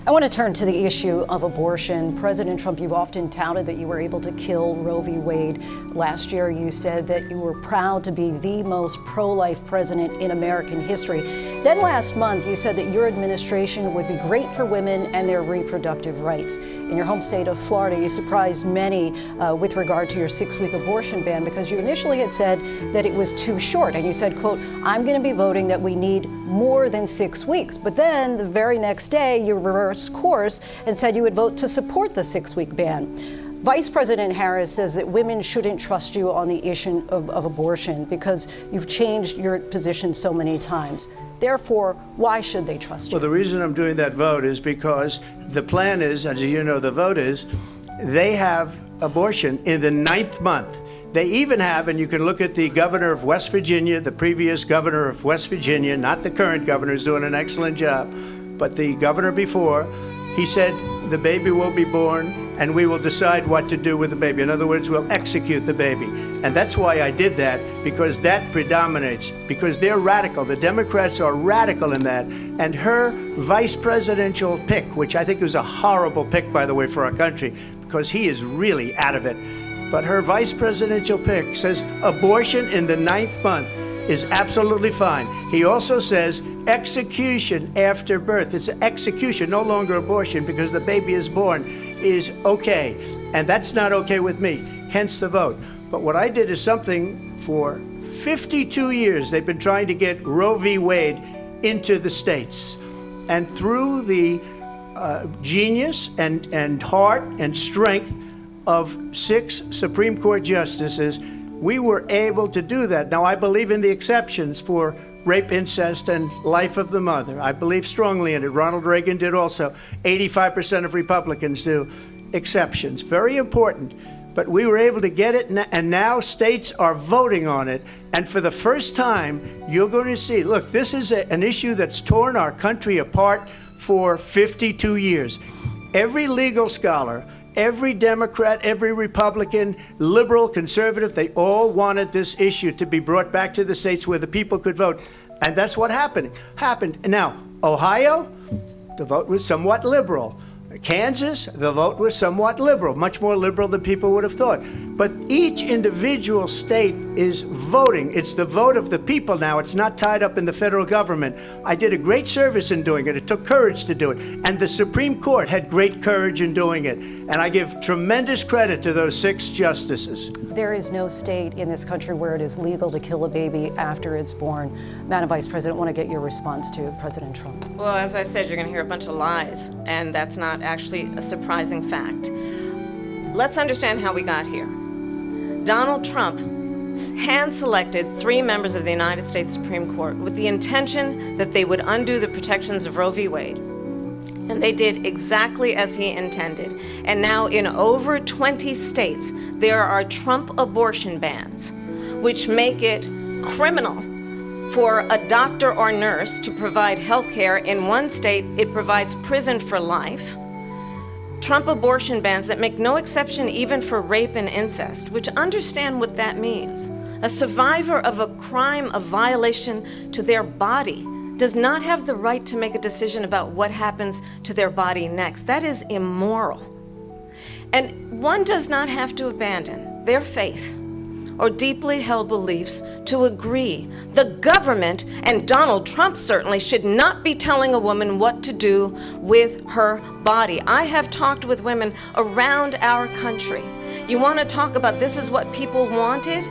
I want to turn to the issue of abortion. President Trump, you've often touted that you were able to kill Roe v. Wade. Last year, you said that you were proud to be the most pro-life president in American history. Then last month, you said that your administration would be great for women and their reproductive rights. In your home state of Florida, you surprised many with regard to your 6-week abortion ban because you initially had said that it was too short. And you said, quote, I'm going to be voting that we need more than 6 weeks. But then the very next day, you reversed course and said you would vote to support the 6-week ban. Vice President Harris says that women shouldn't trust you on the issue of abortion because you've changed your position so many times. Therefore, why should they trust you? Well, the reason I'm doing that vote is because the plan is, as you know, the vote is, they have abortion in the 9th month. They even have, and you can look at the governor of West Virginia, the previous governor of West Virginia, not the current governor, who's doing an excellent job, but the governor before, he said the baby will be born and we will decide what to do with the baby. In other words, we'll execute the baby. And that's why I did that, because that predominates, because they're radical. The Democrats are radical in that. And her vice presidential pick, which I think was a horrible pick, by the way, for our country, because he is really out of it. But her vice presidential pick says abortion in the 9th month is absolutely fine. He also says execution after birth. It's execution, no longer abortion, because the baby is born, is okay. And that's not okay with me, hence the vote. But what I did is something for 52 years. They've been trying to get Roe v. Wade into the states. And through the genius and heart and strength of 6 Supreme Court justices, we were able to do that. Now, I believe in the exceptions for rape, incest, and life of the mother. I believe strongly in it. Ronald Reagan did also. 85% of Republicans do. Exceptions. Very important. But we were able to get it, and now states are voting on it. And for the first time, you're going to see, look, this is an issue that's torn our country apart for 52 years. Every legal scholar, every Democrat, every Republican, liberal, conservative, they all wanted this issue to be brought back to the states where the people could vote. And that's what happened. Now, Ohio, the vote was somewhat liberal. Kansas, the vote was somewhat liberal, much more liberal than people would have thought. But each individual state is voting. It's the vote of the people now. It's not tied up in the federal government. I did a great service in doing it. It took courage to do it. And the Supreme Court had great courage in doing it. And I give tremendous credit to those 6 justices. There is no state in this country where it is legal to kill a baby after it's born. Madam Vice President, I want to get your response to President Trump. Well, as I said, you're going to hear a bunch of lies, and that's not actually a surprising fact. Let's understand how we got here. Donald Trump hand-selected 3 members of the United States Supreme Court with the intention that they would undo the protections of Roe v. Wade. And they did exactly as he intended. And now in over 20 states, there are Trump abortion bans, which make it criminal for a doctor or nurse to provide health care. In one state, it provides prison for life. Trump abortion bans that make no exception even for rape and incest, which understand what that means. A survivor of a crime of violation to their body does not have the right to make a decision about what happens to their body next. That is immoral. And one does not have to abandon their faith or deeply held beliefs to agree. The government, and Donald Trump certainly, should not be telling a woman what to do with her body. I have talked with women around our country. You want to talk about this is what people wanted?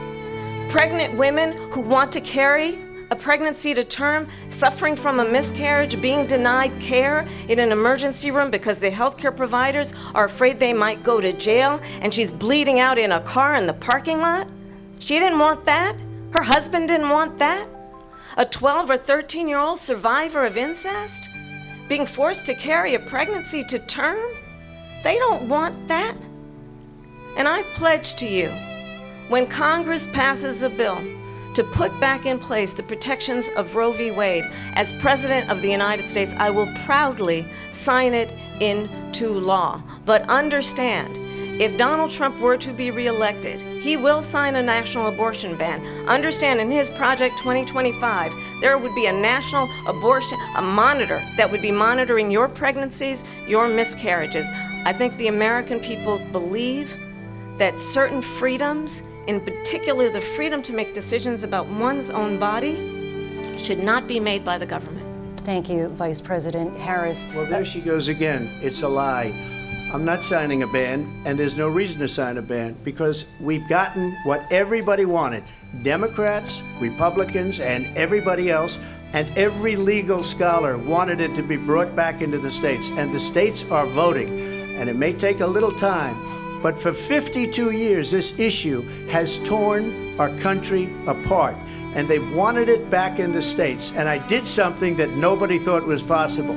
Pregnant women who want to carry a pregnancy to term, suffering from a miscarriage, being denied care in an emergency room because the healthcare providers are afraid they might go to jail, and she's bleeding out in a car in the parking lot. She didn't want that. Her husband didn't want that. A 12 or 13-year-old survivor of incest being forced to carry a pregnancy to term. They don't want that. And I pledge to you, when Congress passes a bill to put back in place the protections of Roe v. Wade, as President of the United States, I will proudly sign it into law. But understand, if Donald Trump were to be reelected, he will sign a national abortion ban. Understand, in his Project 2025, there would be a national abortion, a monitor that would be monitoring your pregnancies, your miscarriages. I think the American people believe that certain freedoms, in particular the freedom to make decisions about one's own body, should not be made by the government. Thank you, Vice President Harris. Well, there she goes again. It's a lie. I'm not signing a ban, and there's no reason to sign a ban because we've gotten what everybody wanted. Democrats, Republicans, and everybody else, and every legal scholar wanted it to be brought back into the states, and the states are voting. And it may take a little time, but for 52 years, this issue has torn our country apart, and they've wanted it back in the states. And I did something that nobody thought was possible.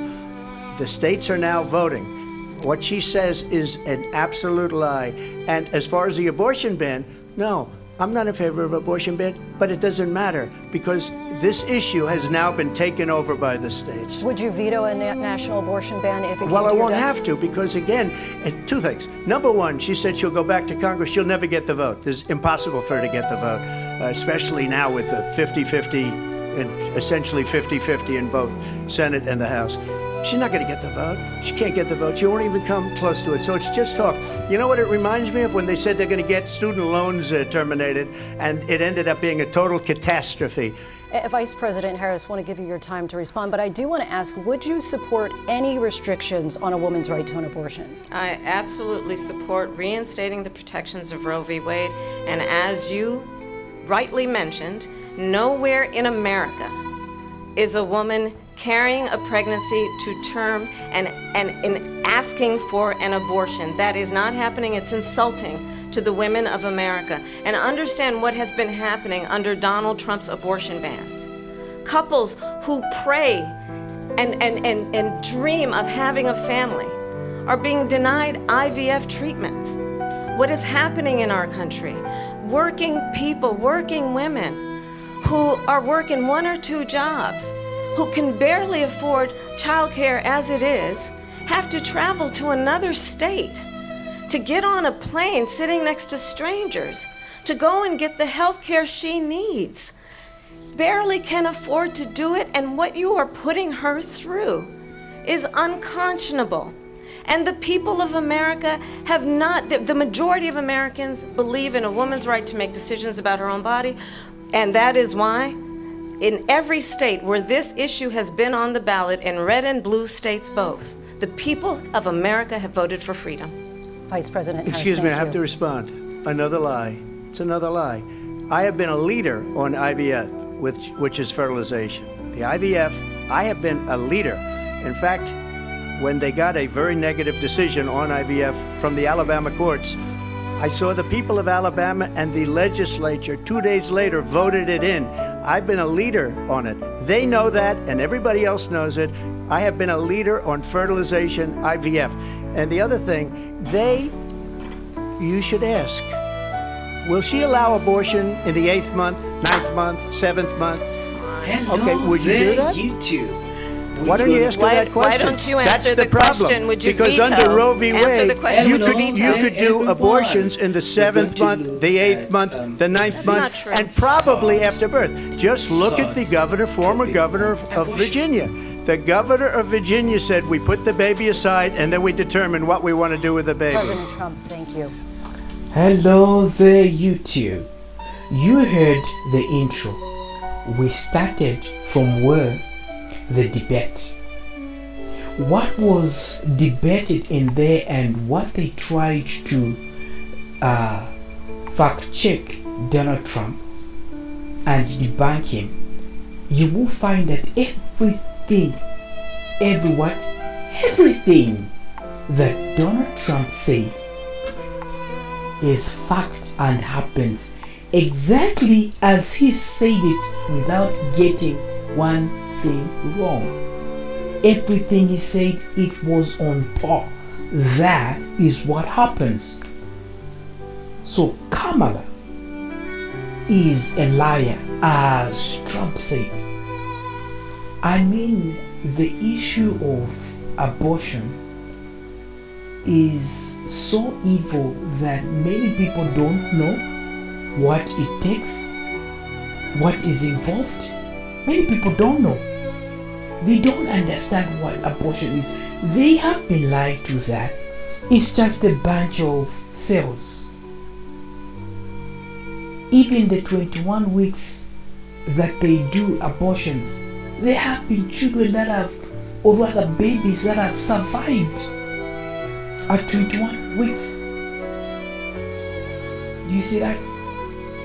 The states are now voting. What she says is an absolute lie. And as far as the abortion ban, no, I'm not in favor of abortion ban, but it doesn't matter because this issue has now been taken over by the states. Would you veto a national abortion ban if it came to Well, I your won't desk? have to because, again, two things. Number one, she said she'll go back to Congress. She'll never get the vote. It's impossible for her to get the vote, especially now with the 50-50 and essentially 50-50 in both Senate and the House. She's not going to get the vote. She can't get the vote. She won't even come close to it. So it's just talk. You know what it reminds me of? When they said they're going to get student loans terminated, and it ended up being a total catastrophe. Vice President Harris, I want to give you your time to respond, but I do want to ask, would you support any restrictions on a woman's right to an abortion? I absolutely support reinstating the protections of Roe v. Wade, and as you rightly mentioned, nowhere in America is a woman carrying a pregnancy to term and asking for an abortion. That is not happening. It's insulting to the women of America. And understand what has been happening under Donald Trump's abortion bans. Couples who pray and dream of having a family are being denied IVF treatments. What is happening in our country? Working people, working women who are working 1 or 2 jobs, who can barely afford childcare as it is, have to travel to another state to get on a plane sitting next to strangers to go and get the health care she needs. Barely can afford to do it, and what you are putting her through is unconscionable. And the people of America have not, the majority of Americans believe in a woman's right to make decisions about her own body, and that is why in every state where this issue has been on the ballot, in red and blue states both, the people of America have voted for freedom. Vice President Harris, Excuse me, I thank have to you. respond. Another lie. It's another lie. I have been a leader on IVF, which is fertilization. The IVF, I have been a leader. In fact, when they got a very negative decision on IVF from the Alabama courts, I saw the people of Alabama and the legislature 2 days later voted it in. I've been a leader on it. They know that, and everybody else knows it. I have been a leader on fertilization, IVF. And the other thing, you should ask, will she allow abortion in the 8th month, 9th month, 7th month? Okay, would you do that? YouTube. Why don't you ask her that question? Why don't you answer That's the problem. question? Would you because veto? under Roe v. Answer Wade, the question. you Would you veto? could do abortions in the 7th month, the 8th month, the 9th month, true. and probably after birth. Just look at the former governor of Virginia. The governor of Virginia said we put the baby aside and then we determine what we want to do with the baby. President Trump, thank you. Hello there, YouTube. You heard the intro. We started from where? The debate. What was debated in there and what they tried to fact check Donald Trump and debunk him, you will find that everything that Donald Trump said is fact and happens exactly as he said it without getting one thing wrong. Everything he said, it was on par. That is what happens. So Kamala is a liar, as Trump said. I mean, the issue of abortion is so evil that many people don't know what it takes, what is involved. Many people don't know. They don't understand what abortion is. They have been lied to that it's just a bunch of cells. Even the 21 weeks that they do abortions, there have been children that have, or rather babies that have survived at 21 weeks. Do you see that?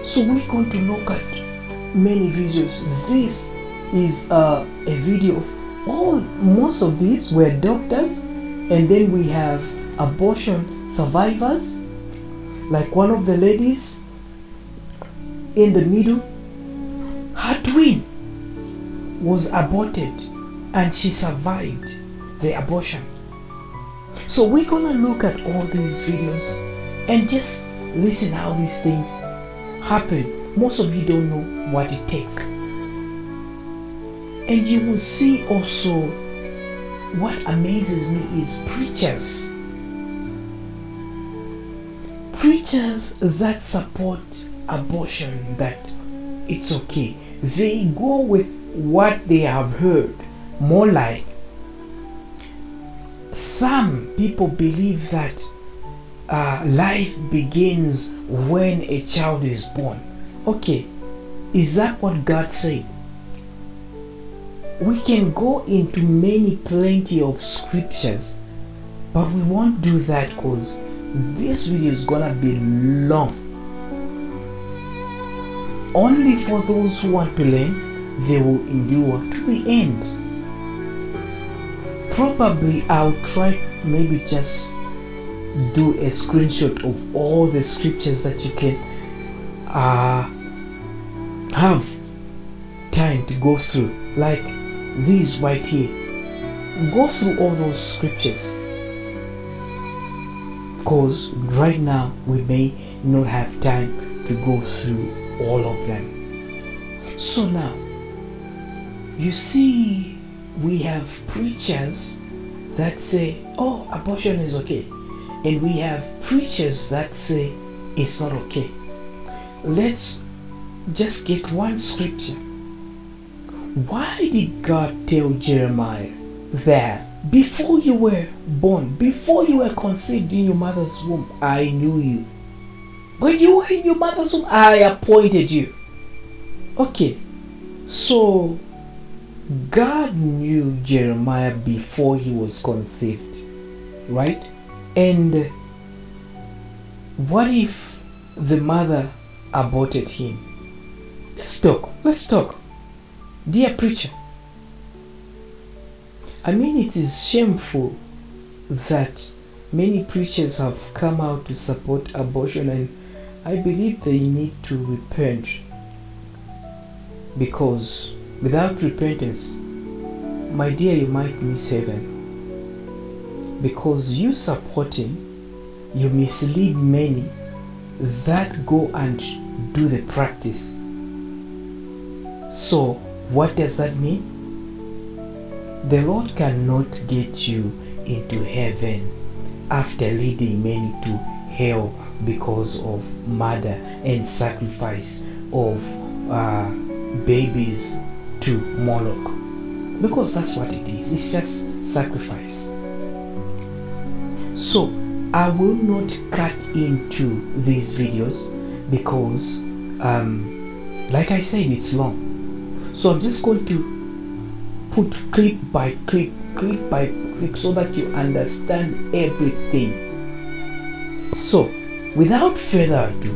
So we're going to look at many videos. This is a video of most of these were doctors, and then we have abortion survivors, like one of the ladies in the middle, her twin was aborted and she survived the abortion. So we're gonna look at all these videos and just listen how these things happen. Most of you don't know what it takes. And you will see also what amazes me is preachers. Preachers that support abortion, that it's okay. They go with what they have heard. More like, some people believe that life begins when a child is born. Okay, is that what God said? We can go into plenty of scriptures, but we won't do that because this video is gonna be long. Only for those who want to learn, they will endure to the end. Probably I'll try maybe just do a screenshot of all the scriptures that you can have time to go through, like these right here. Go through all those scriptures, because right now we may not have time to go through all of them. So now you see, we have preachers that say, oh, abortion is okay, and we have preachers that say it's not okay. Let's just get one scripture. Why did God tell Jeremiah that before you were born, before you were conceived in your mother's womb, I knew you? When you were in your mother's womb, I appointed you. Okay, so God knew Jeremiah before he was conceived, right? And what if the mother aborted him? Let's talk. Dear preacher, I mean, it is shameful that many preachers have come out to support abortion, and I believe they need to repent, because without repentance, my dear, you might miss heaven. Because you supporting, you mislead many that go and do the practice. So what does that mean? The Lord cannot get you into heaven after leading many to hell because of murder and sacrifice of babies to Moloch. Because that's what it is. It's just sacrifice. So I will not cut into these videos because like I said, it's long. So I'm just going to put clip by clip so that you understand everything. So without further ado,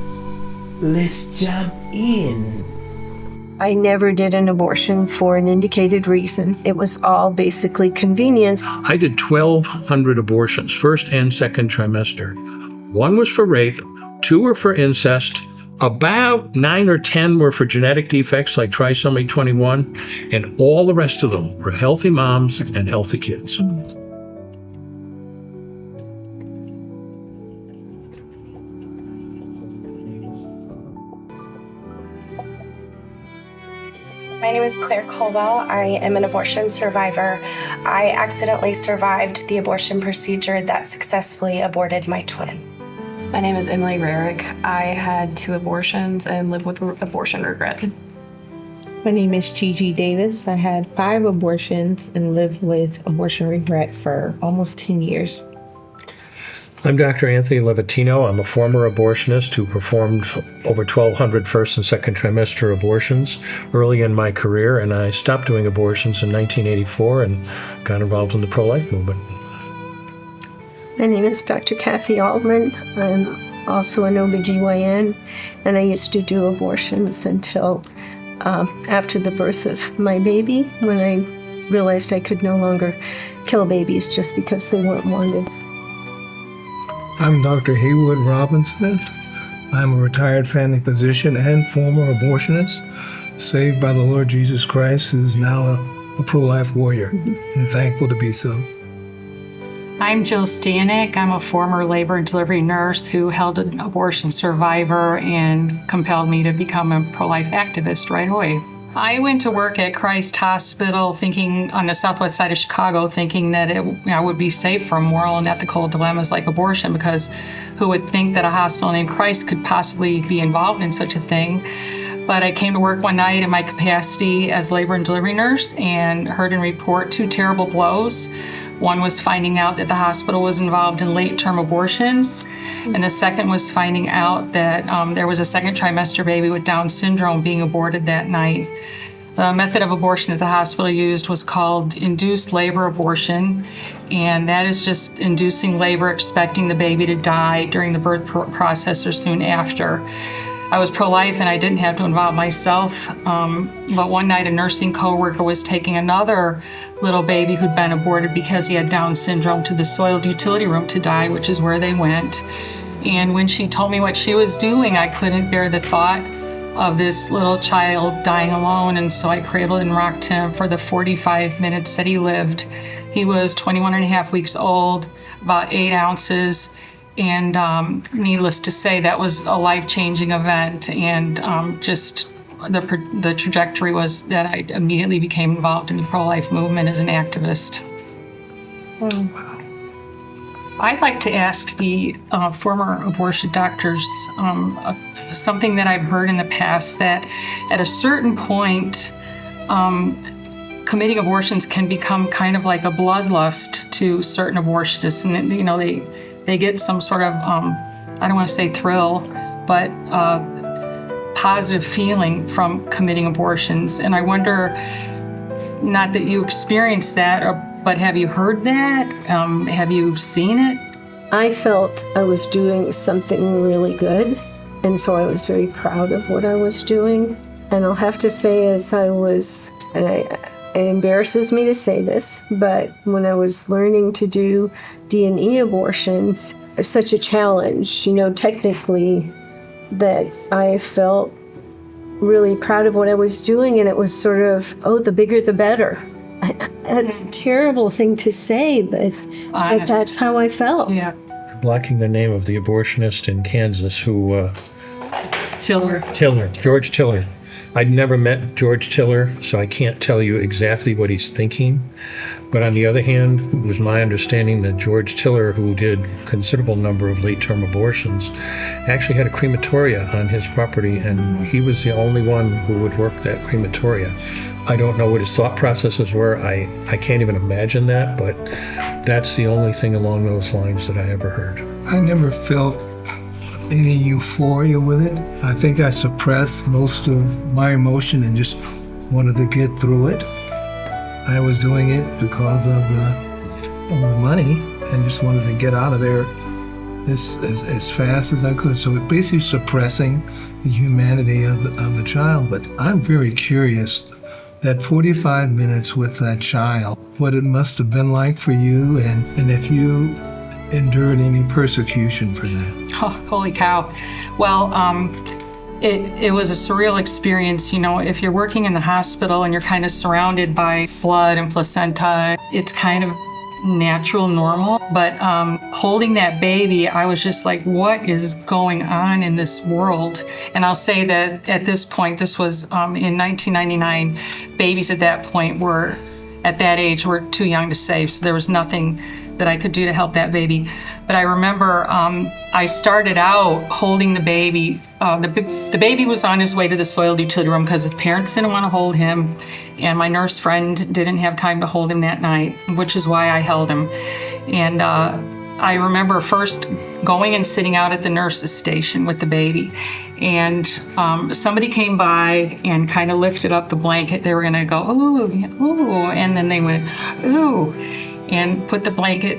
let's jump in. I never did an abortion for an indicated reason. It was all basically convenience. I did 1,200 abortions, first and second trimester. 1 was for rape, 2 were for incest, about 9 or 10 were for genetic defects like trisomy 21, and all the rest of them were healthy moms and healthy kids. My name is Claire Colwell. I am an abortion survivor. I accidentally survived the abortion procedure that successfully aborted my twin. My name is Emily Rarick. I had 2 abortions and live with abortion regret. My name is Gigi Davis. I had 5 abortions and lived with abortion regret for almost 10 years. I'm Dr. Anthony Levatino. I'm a former abortionist who performed over 1,200 first and second trimester abortions early in my career, and I stopped doing abortions in 1984 and got involved in the pro-life movement. My name is Dr. Kathy Altman. I'm also an OBGYN, and I used to do abortions until after the birth of my baby, when I realized I could no longer kill babies just because they weren't wanted. I'm Dr. Haywood Robinson. I'm a retired family physician and former abortionist, saved by the Lord Jesus Christ, who's now a pro-life warrior, and thankful to be so. I'm Jill Stanek. I'm a former labor and delivery nurse who held an abortion survivor and compelled me to become a pro-life activist right away. I went to work at Christ Hospital thinking on the southwest side of Chicago, thinking that I would be safe from moral and ethical dilemmas like abortion, because who would think that a hospital named Christ could possibly be involved in such a thing? But I came to work one night in my capacity as labor and delivery nurse and heard and report 2 terrible blows. One was finding out that the hospital was involved in late-term abortions, and the second was finding out that there was a second trimester baby with Down syndrome being aborted that night. The method of abortion that the hospital used was called induced labor abortion, and that is just inducing labor, expecting the baby to die during the birth process or soon after. I was pro-life and I didn't have to involve myself, but one night a nursing coworker was taking another little baby who'd been aborted because he had Down syndrome to the soiled utility room to die, which is where they went. And when she told me what she was doing, I couldn't bear the thought of this little child dying alone, and so I cradled and rocked him for the 45 minutes that he lived. He was 21 and a half weeks old, about 8 ounces, and needless to say, that was a life-changing event, and just the trajectory was that I immediately became involved in the pro-life movement as an activist. I'd like to ask the former abortion doctors something that I've heard in the past, that at a certain point, committing abortions can become kind of like a bloodlust to certain abortionists, and they get some sort of, I don't want to say thrill, but positive feeling from committing abortions. And I wonder, not that you experienced that, but have you heard that? Have you seen it? I felt I was doing something really good, and so I was very proud of what I was doing. And I'll have to say, as I was, and it embarrasses me to say this, but when I was learning to do D&E abortions, it's such a challenge, technically, that I felt really proud of what I was doing, and it was sort of, the bigger the better. That's a terrible thing to say, but that's how I felt. Yeah. Blocking the name of the abortionist in Kansas who... Tiller. George Tiller. I'd never met George Tiller, so I can't tell you exactly what he's thinking. But on the other hand, it was my understanding that George Tiller, who did a considerable number of late-term abortions, actually had a crematoria on his property, and he was the only one who would work that crematoria. I don't know what his thought processes were. I can't even imagine that, but that's the only thing along those lines that I ever heard. I never felt any euphoria with it. I think I suppressed most of my emotion and just wanted to get through it. I was doing it because of the money and just wanted to get out of there as fast as I could. So it basically suppressing the humanity of the child. But I'm very curious, that 45 minutes with that child, what it must have been like for you, and if you endured any persecution for that. Oh, holy cow. Well, it was a surreal experience. If you're working in the hospital and you're kind of surrounded by blood and placenta, it's kind of natural, normal. But holding that baby, I was just like, what is going on in this world? And I'll say that at this point, this was in 1999, babies at that point at that age were too young to save, so there was nothing that I could do to help that baby. But I remember I started out holding the baby. The baby was on his way to the soiled utility room because his parents didn't want to hold him, and my nurse friend didn't have time to hold him that night, which is why I held him. And I remember first going and sitting out at the nurse's station with the baby, and somebody came by and kind of lifted up the blanket. They were going to go, ooh, ooh, and then they went, ooh, and put the blanket,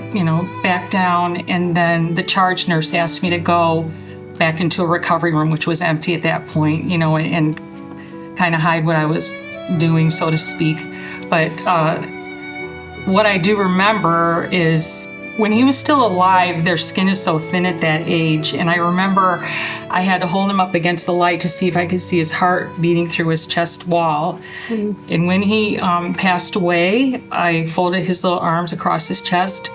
back down. And then the charge nurse asked me to go back into a recovery room, which was empty at that point, and kind of hide what I was doing, so to speak. But what I do remember is when he was still alive, their skin is so thin at that age. And I remember I had to hold him up against the light to see if I could see his heart beating through his chest wall. Mm-hmm. And when he passed away, I folded his little arms across his chest,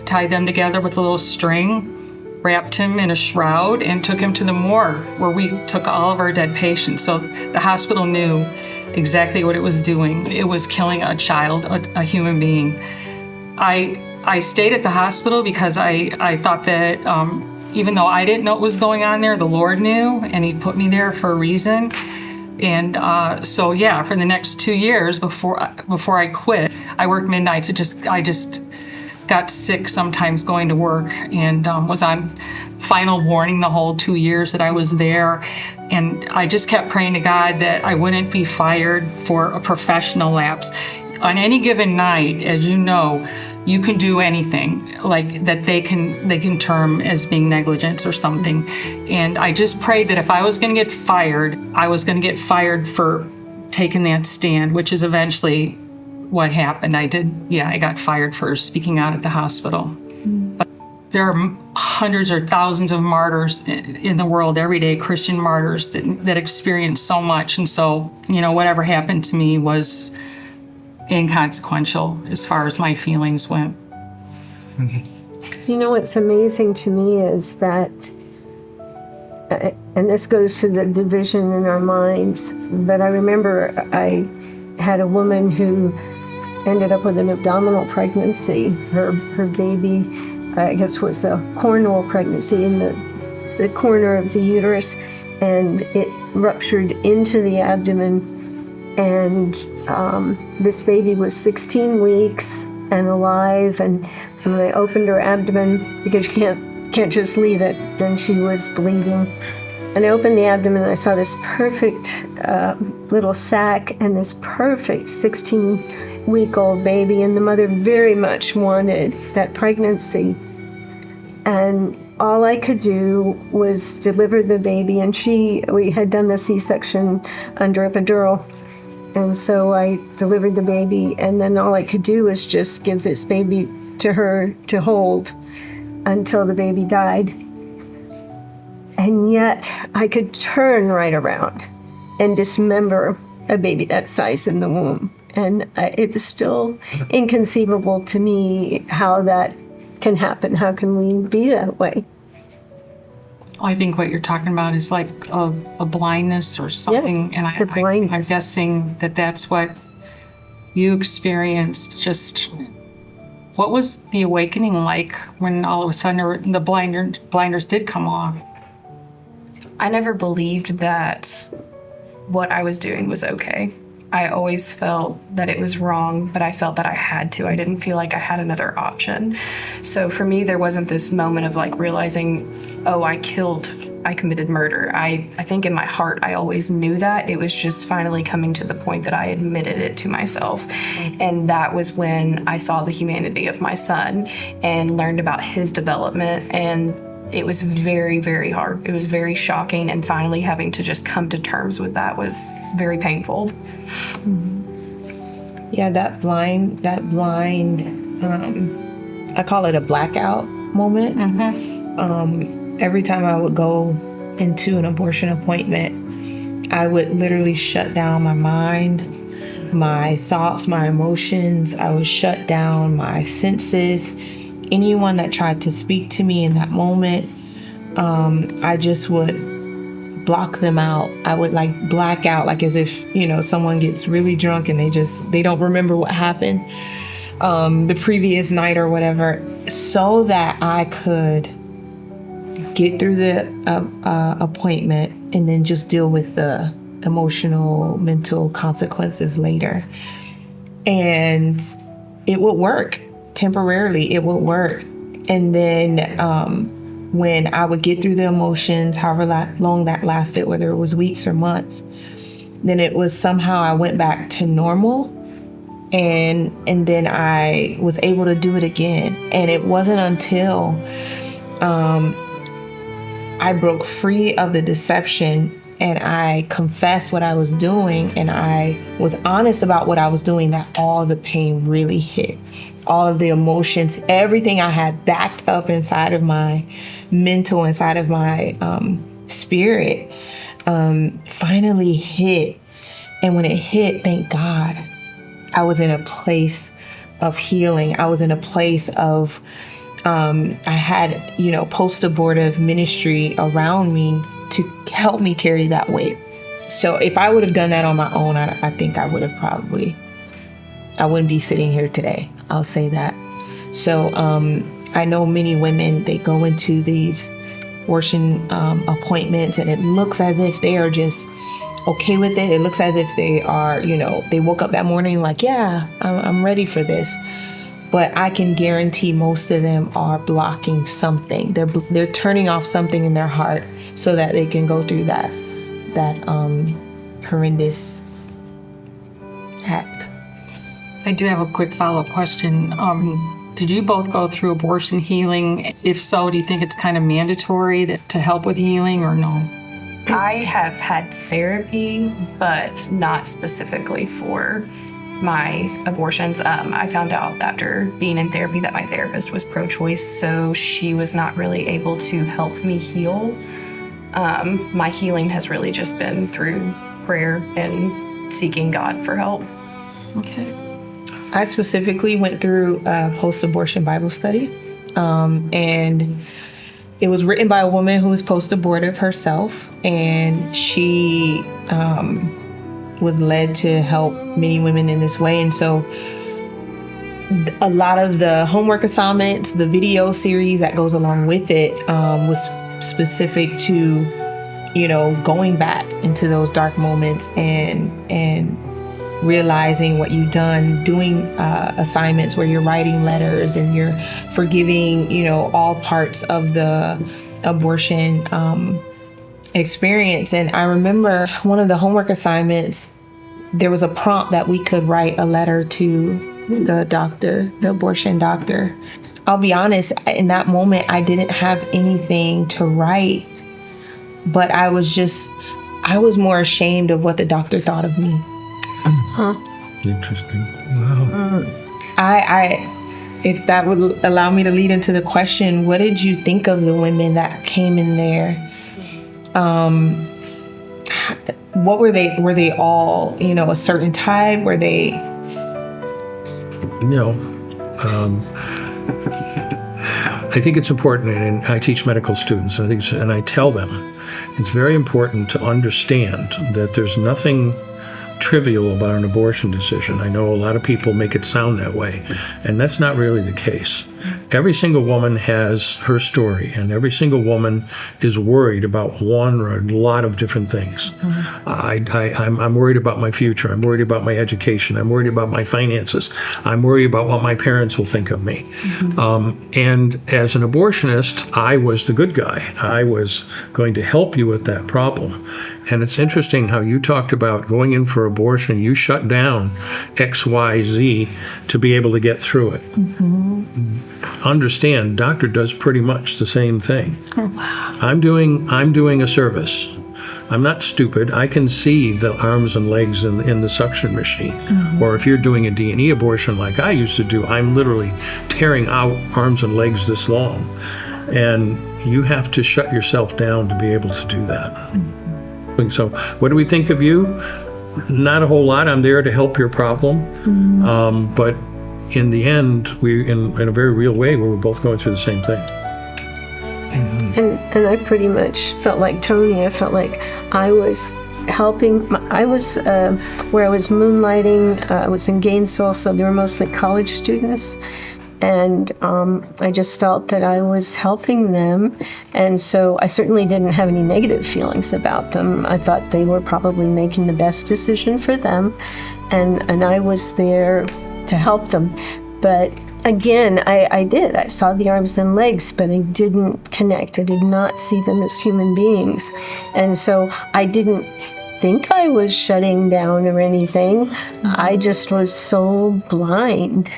tied them together with a little string, wrapped him in a shroud, and took him to the morgue where we took all of our dead patients. So the hospital knew exactly what it was doing. It was killing a child, a human being. I stayed at the hospital because I thought that even though I didn't know what was going on there, the Lord knew, and He put me there for a reason. And so for the next 2 years before I quit, I worked midnights. I just got sick sometimes going to work, and was on final warning the whole 2 years that I was there. And I just kept praying to God that I wouldn't be fired for a professional lapse. On any given night, as you know, you can do anything like that they can term as being negligence or something. And I just prayed that if I was going to get fired, I was going to get fired for taking that stand, which is eventually what happened. I got fired for speaking out at the hospital. Mm. But there are hundreds or thousands of martyrs in the world every day, Christian martyrs that experience so much. And so, whatever happened to me was inconsequential as far as my feelings went. Okay. What's amazing to me is that, and this goes to the division in our minds, but I remember I had a woman who ended up with an abdominal pregnancy. Her baby, I guess, was a cornwall pregnancy in the corner of the uterus, and it ruptured into the abdomen. And this baby was 16 weeks and alive. And when I opened her abdomen, because you can't just leave it, then she was bleeding. And I opened the abdomen and I saw this perfect little sac and this perfect 16-week-old baby. And the mother very much wanted that pregnancy. And all I could do was deliver the baby. And we had done the C-section under epidural. And so I delivered the baby, and then all I could do was just give this baby to her to hold until the baby died. And yet I could turn right around and dismember a baby that size in the womb. And it's still inconceivable to me how that can happen. How can we be that way? I think what you're talking about is like a blindness or something. Yeah, and I'm guessing that's what you experienced. Just what was the awakening like when all of a sudden the blinders did come off? I never believed that what I was doing was okay. I always felt that it was wrong, but I felt that I had to. I didn't feel like I had another option. So for me, there wasn't this moment of like realizing, oh, I committed murder. I think in my heart, I always knew that. It was just finally coming to the point that I admitted it to myself. And that was when I saw the humanity of my son and learned about his development. And it was very, very hard. It was very shocking, and finally having to just come to terms with that was very painful. Mm-hmm. Yeah, that blind, I call it a blackout moment. Mm-hmm. Every time I would go into an abortion appointment, I would literally shut down my mind. my thoughts, my emotions. I was shut down, my senses. Anyone that tried to speak to me in that moment, I just would block them out. I would like black out, like as if, someone gets really drunk and they don't remember what happened the previous night or whatever, so that I could get through the appointment and then just deal with the emotional, mental consequences later. And it would work temporarily. It would work. And then when I would get through the emotions, however long that lasted, whether it was weeks or months, then it was somehow I went back to normal, and then I was able to do it again. And it wasn't until I broke free of the deception and I confessed what I was doing and I was honest about what I was doing, that all the pain really hit. All of the emotions, everything I had backed up inside of my mental, inside of my spirit, finally hit. And when it hit, thank God, I was in a place of healing. I was in a place of, I had, post-abortive ministry around me to help me carry that weight. So if I would have done that on my own, I think I would have I wouldn't be sitting here today. I'll say that. So I know many women, they go into these abortion appointments and it looks as if they are just okay with it. It looks as if they are, they woke up that morning like, yeah, I'm ready for this. But I can guarantee most of them are blocking something. They're turning off something in their heart so that they can go through that horrendous act. I do have a quick follow-up question. Did you both go through abortion healing? If so, do you think it's kind of mandatory to help with healing or no? I have had therapy, but not specifically for my abortions. I found out after being in therapy that my therapist was pro-choice, so she was not really able to help me heal. My healing has really just been through prayer and seeking God for help. Okay. I specifically went through a post-abortion Bible study, and it was written by a woman who was post-abortive herself, and she was led to help many women in this way. And so a lot of the homework assignments, the video series that goes along with it was specific to, going back into those dark moments and realizing what you've done, doing assignments where you're writing letters and you're forgiving, all parts of the abortion experience. And I remember one of the homework assignments, there was a prompt that we could write a letter to the doctor, the abortion doctor. I'll be honest, in that moment, I didn't have anything to write, but I was more ashamed of what the doctor thought of me. Interesting. Wow. If that would allow me to lead into the question, what did you think of the women that came in there? What were they? Were they all, a certain type? Were they? I think it's important, and I teach medical students, and I tell them, it's very important to understand that there's nothing trivial about an abortion decision. I know a lot of people make it sound that way, and that's not really the case. Every single woman has her story, and every single woman is worried about one or a lot of different things. I'm worried about my future. I'm worried about my education. I'm worried about my finances. I'm worried about what my parents will think of me. And as an abortionist, I was the good guy. I was going to help you with that problem. And it's interesting how you talked about going in for abortion. You shut down XYZ to be able to get through it. Understand, doctor does pretty much the same thing. Wow. I'm doing a service. I'm not stupid. I can see the arms and legs in the suction machine. Or if you're doing a D&E abortion like I used to do, I'm literally tearing out arms and legs this long. And you have to shut yourself down to be able to do that. So what do we think of you? not a whole lot. I'm there to help your problem. But in the end, in a very real way, we were both going through the same thing. And I pretty much felt like Tony. I felt like I was helping. I was where I was moonlighting. I was in Gainesville, so they were mostly college students. And I just felt that I was helping them. And so I certainly didn't have any negative feelings about them. I thought they were probably making the best decision for them. And I was there to help them. But again, I did. I saw the arms and legs, but I didn't connect. I did not see them as human beings. And so I didn't think I was shutting down or anything. I just was so blind,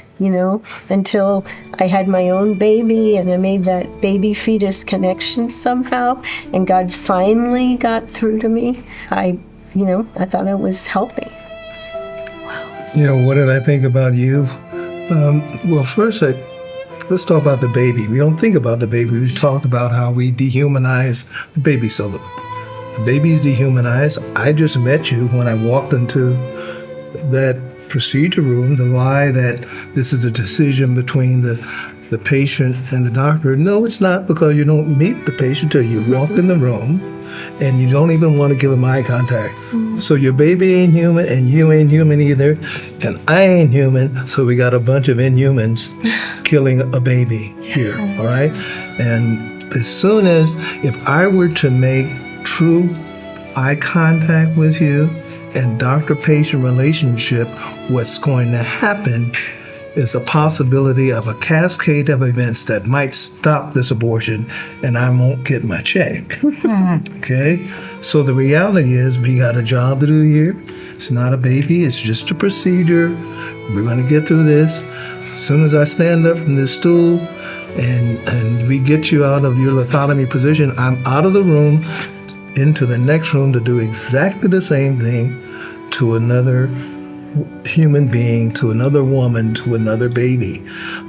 until I had my own baby and I made that baby fetus connection somehow, and God finally got through to me. I thought I was helping. What did I think about you? Well, first, let's talk about the baby. We don't think about the baby. We talked about how we dehumanize the baby. So the baby's dehumanized. I just met you when I walked into that procedure room, the lie that this is a decision between the patient and the doctor. No, it's not, because you don't meet the patient till you walk in the room, and you don't even want to give them eye contact. So your baby ain't human, and you ain't human either, and I ain't human, so we got a bunch of inhumans killing a baby here, all right? And as soon as, if I were to make true eye contact with you and doctor-patient relationship, what's going to happen is a possibility of a cascade of events that might stop this abortion, and I won't get my check. Okay? So the reality is, we got a job to do here. It's not a baby, it's just a procedure. We're going to get through this. As soon as I stand up from this stool and we get you out of your lithotomy position, I'm out of the room into the next room to do exactly the same thing to another human being, to another woman, to another baby.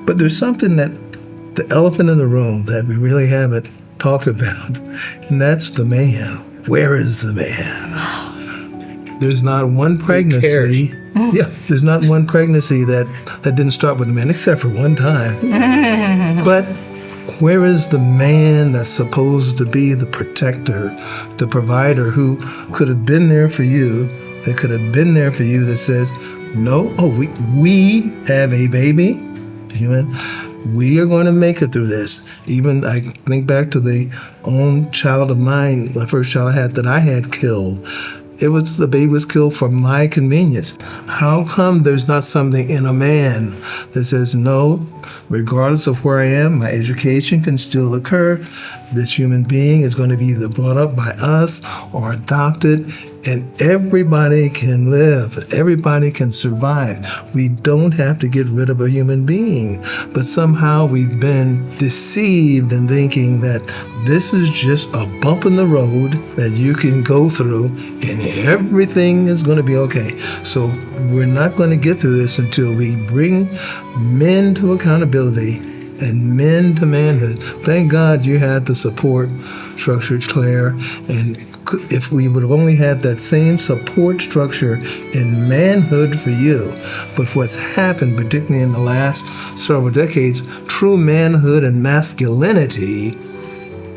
But there's something that the elephant in the room that we really haven't talked about, and that's the man. Where is the man? There's not one pregnancy. Yeah, there's not one pregnancy that didn't start with a man, except for one time. But where is the man that's supposed to be the protector, the provider, who could have been there for you, that could have been there for you, that says, no, we have a baby, human, we are going to make it through this. Even I think back to the own child of mine, the first child I had that I had killed. The baby was killed for my convenience. How come there's not something in a man that says, no, regardless of where I am, my education can still occur. This human being is going to be either brought up by us or adopted, and everybody can live. Everybody can survive. We don't have to get rid of a human being. But somehow we've been deceived in thinking that this is just a bump in the road that you can go through and everything is going to be okay. So we're not going to get through this until we bring men to accountability and men to manhood. Thank God you had the support structure, Claire, and if we would have only had that same support structure in manhood for you. But what's happened, particularly in the last several decades, true manhood and masculinity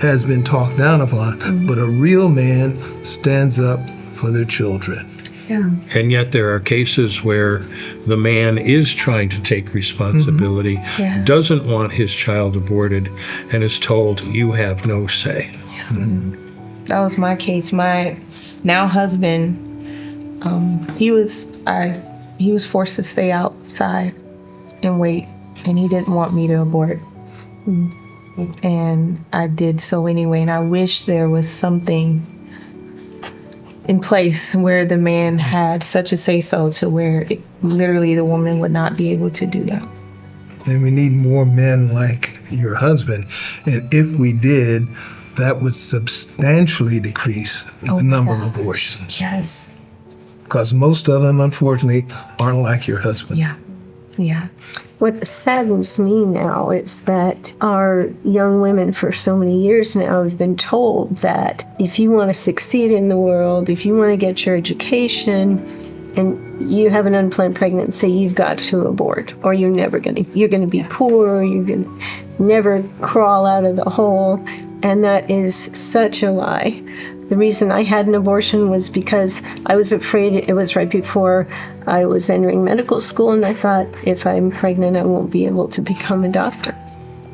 has been talked down upon, but a real man stands up for their children. Yeah. And yet there are cases where the man is trying to take responsibility, doesn't want his child aborted, and is told, you have no say. That was my case. My now husband, he was forced to stay outside and wait, and he didn't want me to abort. And I did so anyway, and I wish there was something in place where the man had such a say-so to where literally the woman would not be able to do that. And we need more men like your husband. And if we did, that would substantially decrease the number of abortions. Yes. Because most of them, unfortunately, aren't like your husband. Yeah. What saddens me now is that our young women for so many years now have been told that if you want to succeed in the world, if you want to get your education, and you have an unplanned pregnancy, you've got to abort, or you're going to be poor, you're going to never crawl out of the hole. And that is such a lie. The reason I had an abortion was because I was afraid. It was right before I was entering medical school, and I thought, if I'm pregnant, I won't be able to become a doctor.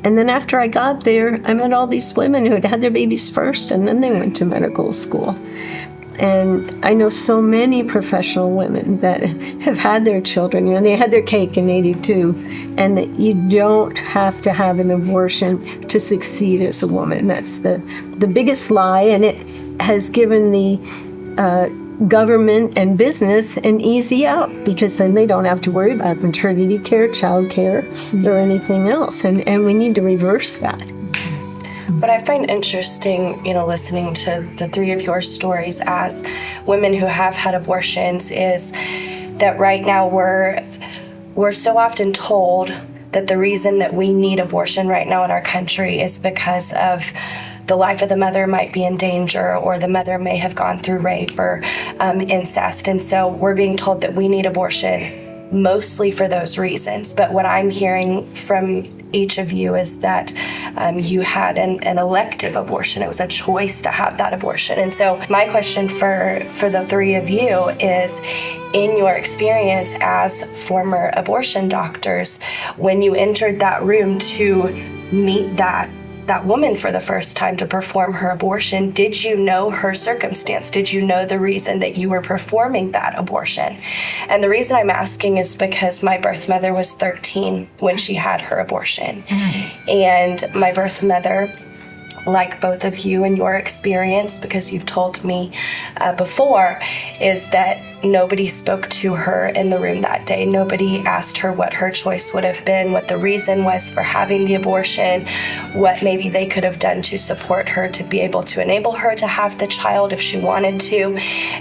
And then after I got there, I met all these women who had had their babies first, and then they went to medical school. And I know so many professional women that have had their children, they had their cake in '82, and that you don't have to have an abortion to succeed as a woman. That's the biggest lie, and it has given the government and business an easy out, because then they don't have to worry about maternity care, child care, or anything else. And we need to reverse that. What I find interesting, listening to the three of your stories as women who have had abortions, is that right now we're so often told that the reason that we need abortion right now in our country is because of the life of the mother might be in danger, or the mother may have gone through rape or incest. And so we're being told that we need abortion mostly for those reasons. But what I'm hearing from each of you is that you had an elective abortion. It was a choice to have that abortion. And so my question for the three of you is, in your experience as former abortion doctors, when you entered that room to meet that woman for the first time to perform her abortion, did you know her circumstance? Did you know the reason that you were performing that abortion? And the reason I'm asking is because my birth mother was 13 when she had her abortion. And my birth mother, like both of you in your experience, because you've told me before, is that nobody spoke to her in the room that day. Nobody asked her what her choice would have been, what the reason was for having the abortion, what maybe they could have done to support her to be able to enable her to have the child if she wanted to.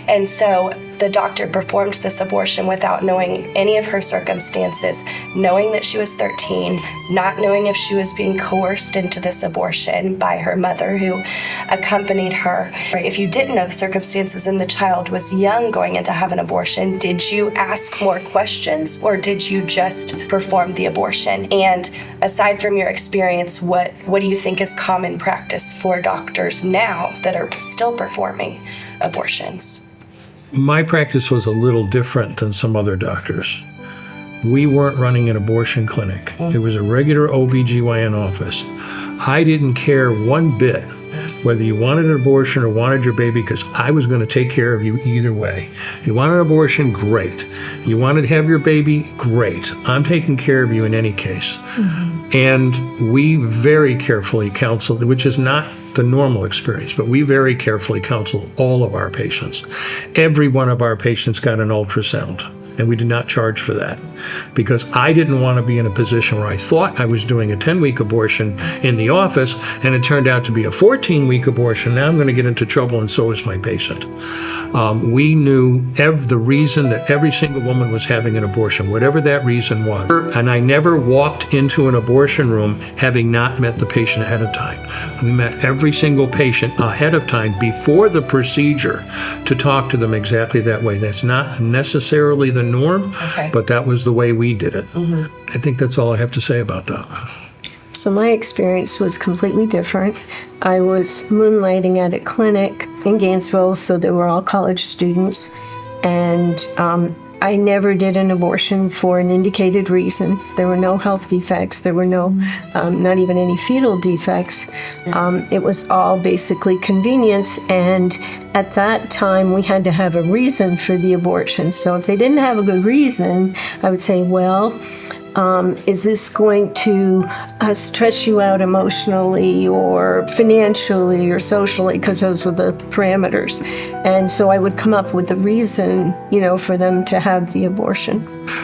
And so the doctor performed this abortion without knowing any of her circumstances, knowing that she was 13, not knowing if she was being coerced into this abortion by her mother who accompanied her. If you didn't know the circumstances and the child was young going in to have an abortion, did you ask more questions, or did you just perform the abortion? And aside from your experience, what do you think is common practice for doctors now that are still performing abortions? My practice was a little different than some other doctors. We weren't running an abortion clinic. It was a regular OBGYN office. I didn't care one bit whether you wanted an abortion or wanted your baby, because I was going to take care of you either way. You wanted an abortion, great. You wanted to have your baby, great. I'm taking care of you in any case. And we very carefully counseled, which is not the normal experience, but we very carefully counseled all of our patients. Every one of our patients got an ultrasound, and we did not charge for that, because I didn't want to be in a position where I thought I was doing a 10-week abortion in the office, and it turned out to be a 14-week abortion. Now I'm going to get into trouble, and so is my patient. We knew the reason that every single woman was having an abortion, whatever that reason was. And I never walked into an abortion room having not met the patient ahead of time. We met every single patient ahead of time before the procedure to talk to them exactly that way. That's not necessarily the norm, but that was the way we did it. I think that's all I have to say about that. So my experience was completely different. I was moonlighting at a clinic in Gainesville, so they were all college students, and I never did an abortion for an indicated reason. There were no health defects. There were no, not even any fetal defects. It was all basically convenience, and at that time we had to have a reason for the abortion. So if they didn't have a good reason, I would say, well, is this going to stress you out emotionally or financially or socially? Because those were the parameters. And so I would come up with a reason, for them to have the abortion.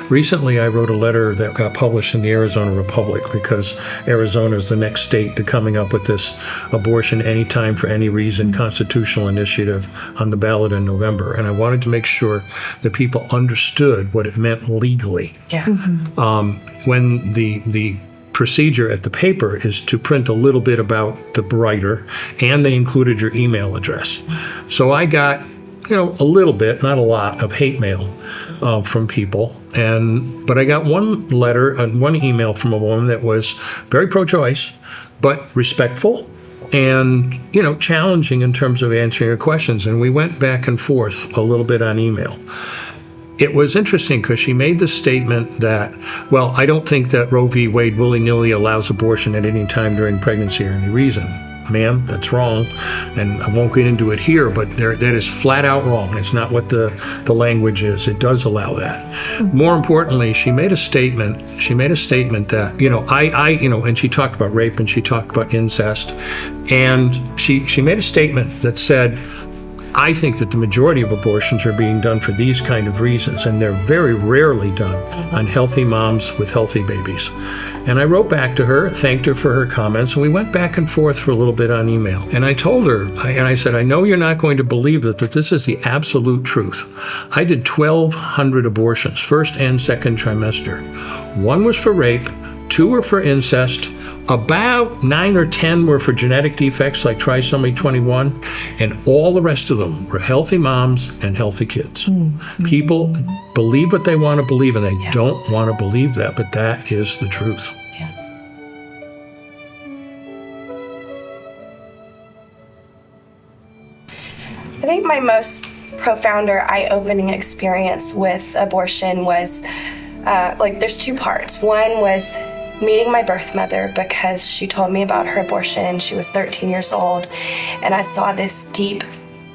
Recently, I wrote a letter that got published in the Arizona Republic because Arizona is the next state to coming up with this abortion anytime for any reason constitutional initiative on the ballot in November. And I wanted to make sure that people understood what it meant legally. Yeah. When the procedure at the paper is to print a little bit about the writer, and they included your email address. So I got, a little bit, not a lot, of hate mail from people. But I got one letter and one email from a woman that was very pro-choice, but respectful and, challenging in terms of answering her questions. And we went back and forth a little bit on email. It was interesting because she made the statement that, well, I don't think that Roe v. Wade willy-nilly allows abortion at any time during pregnancy or any reason. Ma'am, that's wrong. And I won't get into it here, but that is flat out wrong. It's not what the language is. It does allow that. More importantly, she made a statement. She made a statement that, and she talked about rape and she talked about incest. And she made a statement that said, I think that the majority of abortions are being done for these kind of reasons, and they're very rarely done on healthy moms with healthy babies. And I wrote back to her, thanked her for her comments, and we went back and forth for a little bit on email. And I told her, and I said, I know you're not going to believe it, but this is the absolute truth. I did 1,200 abortions, first and second trimester. 1 was for rape, 2 were for incest, about 9 or 10 were for genetic defects like trisomy 21, and all the rest of them were healthy moms and healthy kids. People believe what they want to believe, and they don't want to believe that, but that is the truth. I think my most profound or eye-opening experience with abortion was, there's 2 parts. One was meeting my birth mother because she told me about her abortion. She was 13 years old, and I saw this deep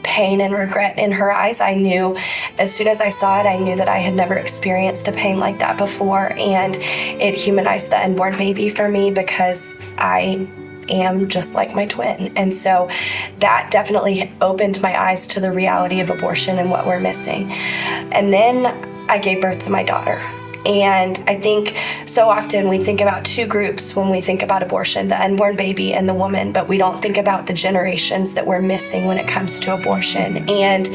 pain and regret in her eyes. I knew, as soon as I saw it, I knew that I had never experienced a pain like that before, and it humanized the unborn baby for me because I am just like my twin. And so that definitely opened my eyes to the reality of abortion and what we're missing. And then I gave birth to my daughter. And I think so often we think about 2 groups when we think about abortion, the unborn baby and the woman, but we don't think about the generations that we're missing when it comes to abortion. And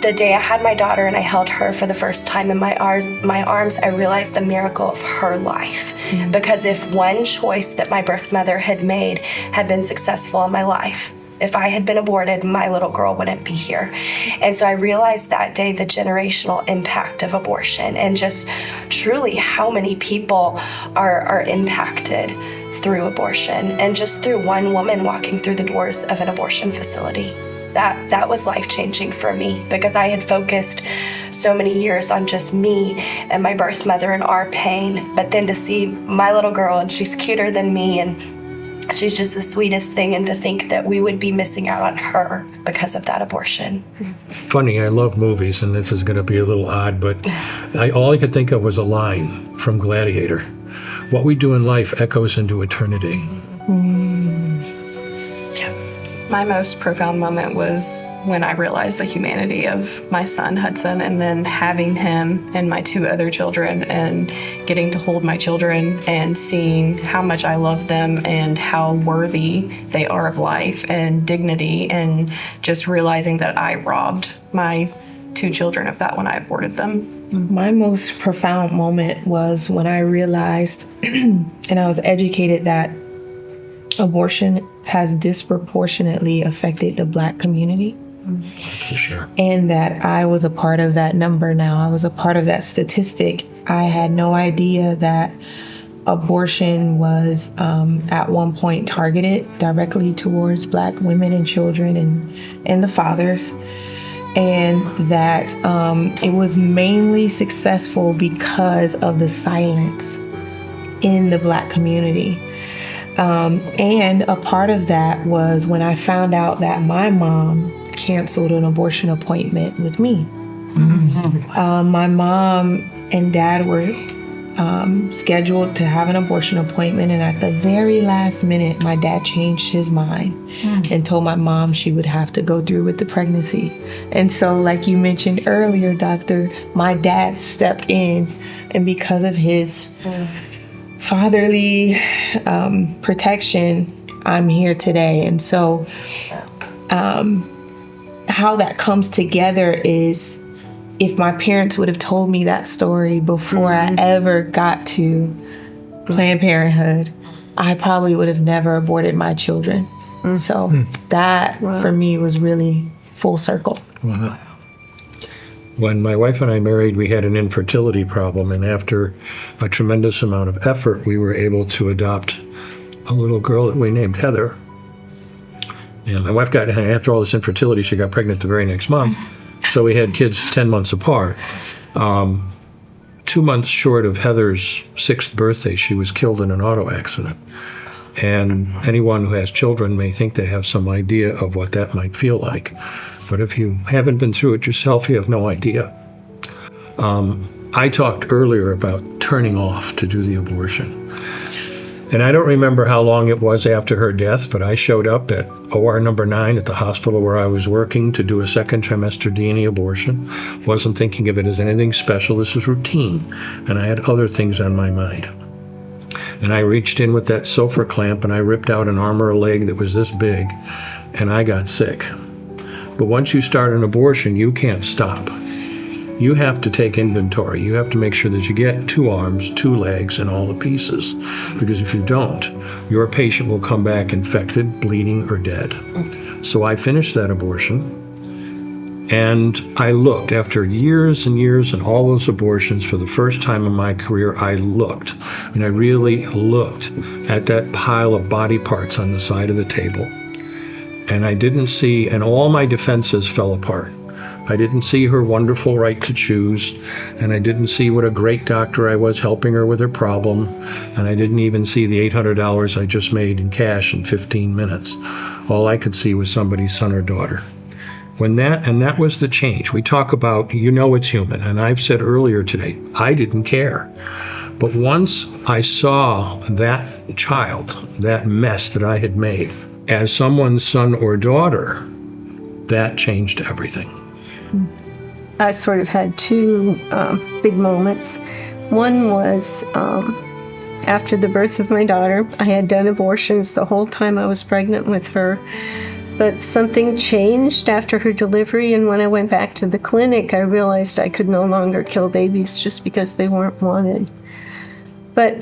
the day I had my daughter and I held her for the first time in my arms, I realized the miracle of her life. Because if one choice that my birth mother had made had been successful in my life, if I had been aborted, my little girl wouldn't be here. And so I realized that day the generational impact of abortion and just truly how many people are impacted through abortion and just through one woman walking through the doors of an abortion facility. That was life-changing for me because I had focused so many years on just me and my birth mother and our pain, but then to see my little girl, and she's cuter than me, and she's just the sweetest thing, and to think that we would be missing out on her because of that abortion. Funny, I love movies, and this is going to be a little odd, but all I could think of was a line from Gladiator. What we do in life echoes into eternity. My most profound moment was when I realized the humanity of my son, Hudson, and then having him and my 2 other children and getting to hold my children and seeing how much I love them and how worthy they are of life and dignity, and just realizing that I robbed my 2 children of that when I aborted them. My most profound moment was when I realized and I was educated that abortion has disproportionately affected the Black community. For sure. And that I was a part of that number now. I was a part of that statistic. I had no idea that abortion was at one point targeted directly towards Black women and children and the fathers. And that it was mainly successful because of the silence in the Black community. And a part of that was when I found out that my mom canceled an abortion appointment with me. My mom and dad were scheduled to have an abortion appointment, and at the very last minute, my dad changed his mind and told my mom she would have to go through with the pregnancy. And so, like you mentioned earlier, doctor, my dad stepped in, and because of his fatherly protection, I'm here today. And so how that comes together is, if my parents would have told me that story before I ever got to Planned Parenthood, I probably would have never aborted my children. So that, for me, was really full circle. Wow. When my wife and I married, we had an infertility problem, and after a tremendous amount of effort, we were able to adopt a little girl that we named Heather. And my wife after all this infertility, she got pregnant the very next month. So we had kids 10 months apart. 2 months short of Heather's 6th birthday, she was killed in an auto accident. And anyone who has children may think they have some idea of what that might feel like. But if you haven't been through it yourself, you have no idea. I talked earlier about turning off to do the abortion. And I don't remember how long it was after her death, but I showed up at OR number 9 at the hospital where I was working to do a second trimester D&E abortion. Wasn't thinking of it as anything special. This was routine. And I had other things on my mind. And I reached in with that sulfur clamp and I ripped out an arm or a leg that was this big, and I got sick. But once you start an abortion, you can't stop. You have to take inventory. You have to make sure that you get 2 arms, 2 legs, and all the pieces. Because if you don't, your patient will come back infected, bleeding, or dead. So I finished that abortion, and I looked. After years and years and all those abortions, for the first time in my career, I looked. I mean, I really looked at that pile of body parts on the side of the table. And I didn't see, and all my defenses fell apart. I didn't see her wonderful right to choose, and I didn't see what a great doctor I was helping her with her problem, and I didn't even see the $800 I just made in cash in 15 minutes. All I could see was somebody's son or daughter. That was the change. We talk about, it's human, and I've said earlier today, I didn't care. But once I saw that child, that mess that I had made, as someone's son or daughter, that changed everything. I sort of had 2 big moments. One was after the birth of my daughter. I had done abortions the whole time I was pregnant with her, but something changed after her delivery, and when I went back to the clinic, I realized I could no longer kill babies just because they weren't wanted. But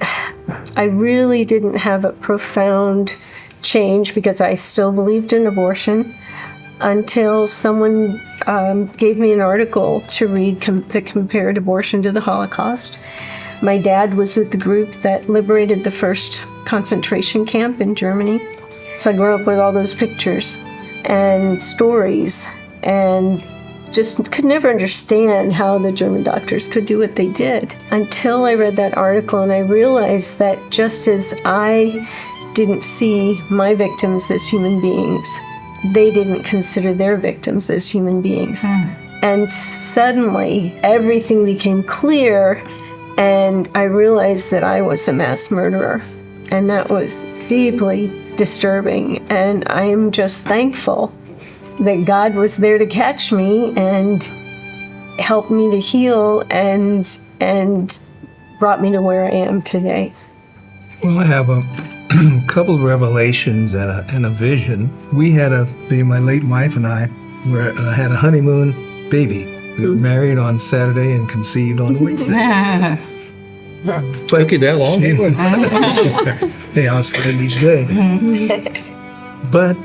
I really didn't have a profound change because I still believed in abortion until someone gave me an article to read that compared abortion to the Holocaust. My dad was with the group that liberated the first concentration camp in Germany. So I grew up with all those pictures and stories and just could never understand how the German doctors could do what they did until I read that article, and I realized that just as I didn't see my victims as human beings, they didn't consider their victims as human beings. And suddenly everything became clear, and I realized that I was a mass murderer, and that was deeply disturbing. And I am just thankful that God was there to catch me and help me to heal and brought me to where I am today. Well, I have a couple of revelations and a vision. We had my late wife and I had a honeymoon baby. We were married on Saturday and conceived on Wednesday. Took you that long? Hey, I was fed each day. But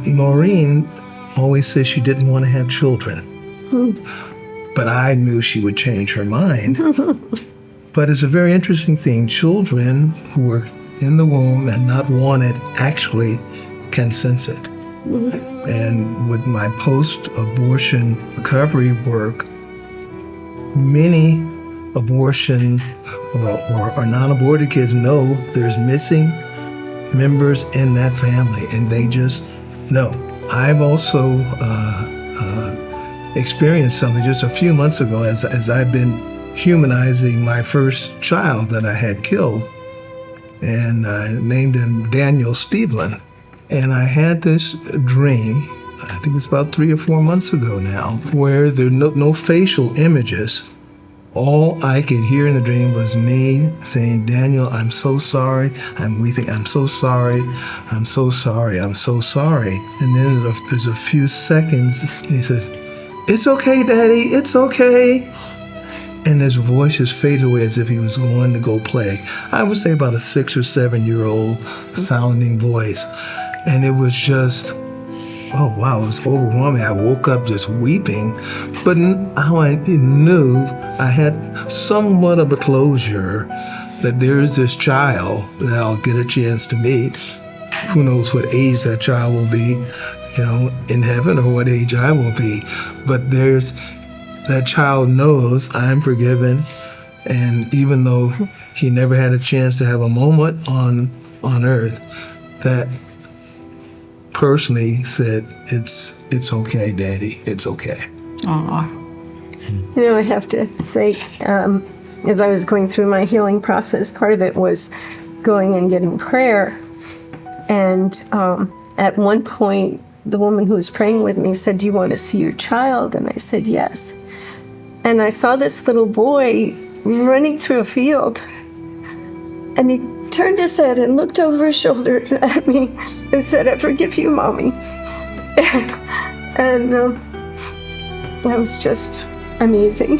Maureen always said she didn't want to have children. But I knew she would change her mind. But it's a very interesting thing. Children who were in the womb and not wanted actually can sense it. And with my post-abortion recovery work, many abortion or non-aborted kids know there's missing members in that family, and they just know. I've also experienced something just a few months ago as I've been humanizing my first child that I had killed, and I named him Daniel Stevlin. And I had this dream, I think it's about 3 or 4 months ago now, where there are no facial images. All I could hear in the dream was me saying, Daniel, I'm so sorry. I'm weeping. I'm so sorry. I'm so sorry. I'm so sorry. And then there's a few seconds, and he says, it's okay, Daddy. It's okay. And his voice just faded away as if he was going to go play. I would say about a 6 or 7-year-old sounding voice. And it was just, oh wow, it was overwhelming. I woke up just weeping. But how I knew I had somewhat of a closure that there's this child that I'll get a chance to meet. Who knows what age that child will be, in heaven, or what age I will be. But that child knows I'm forgiven, and even though he never had a chance to have a moment on earth, that personally said, it's okay, Daddy, it's okay. Aw. I have to say, as I was going through my healing process, part of it was going and getting prayer. And at one point, the woman who was praying with me said, do you want to see your child? And I said, yes. And I saw this little boy running through a field. And he turned his head and looked over his shoulder at me and said, I forgive you, Mommy. And that was just amazing.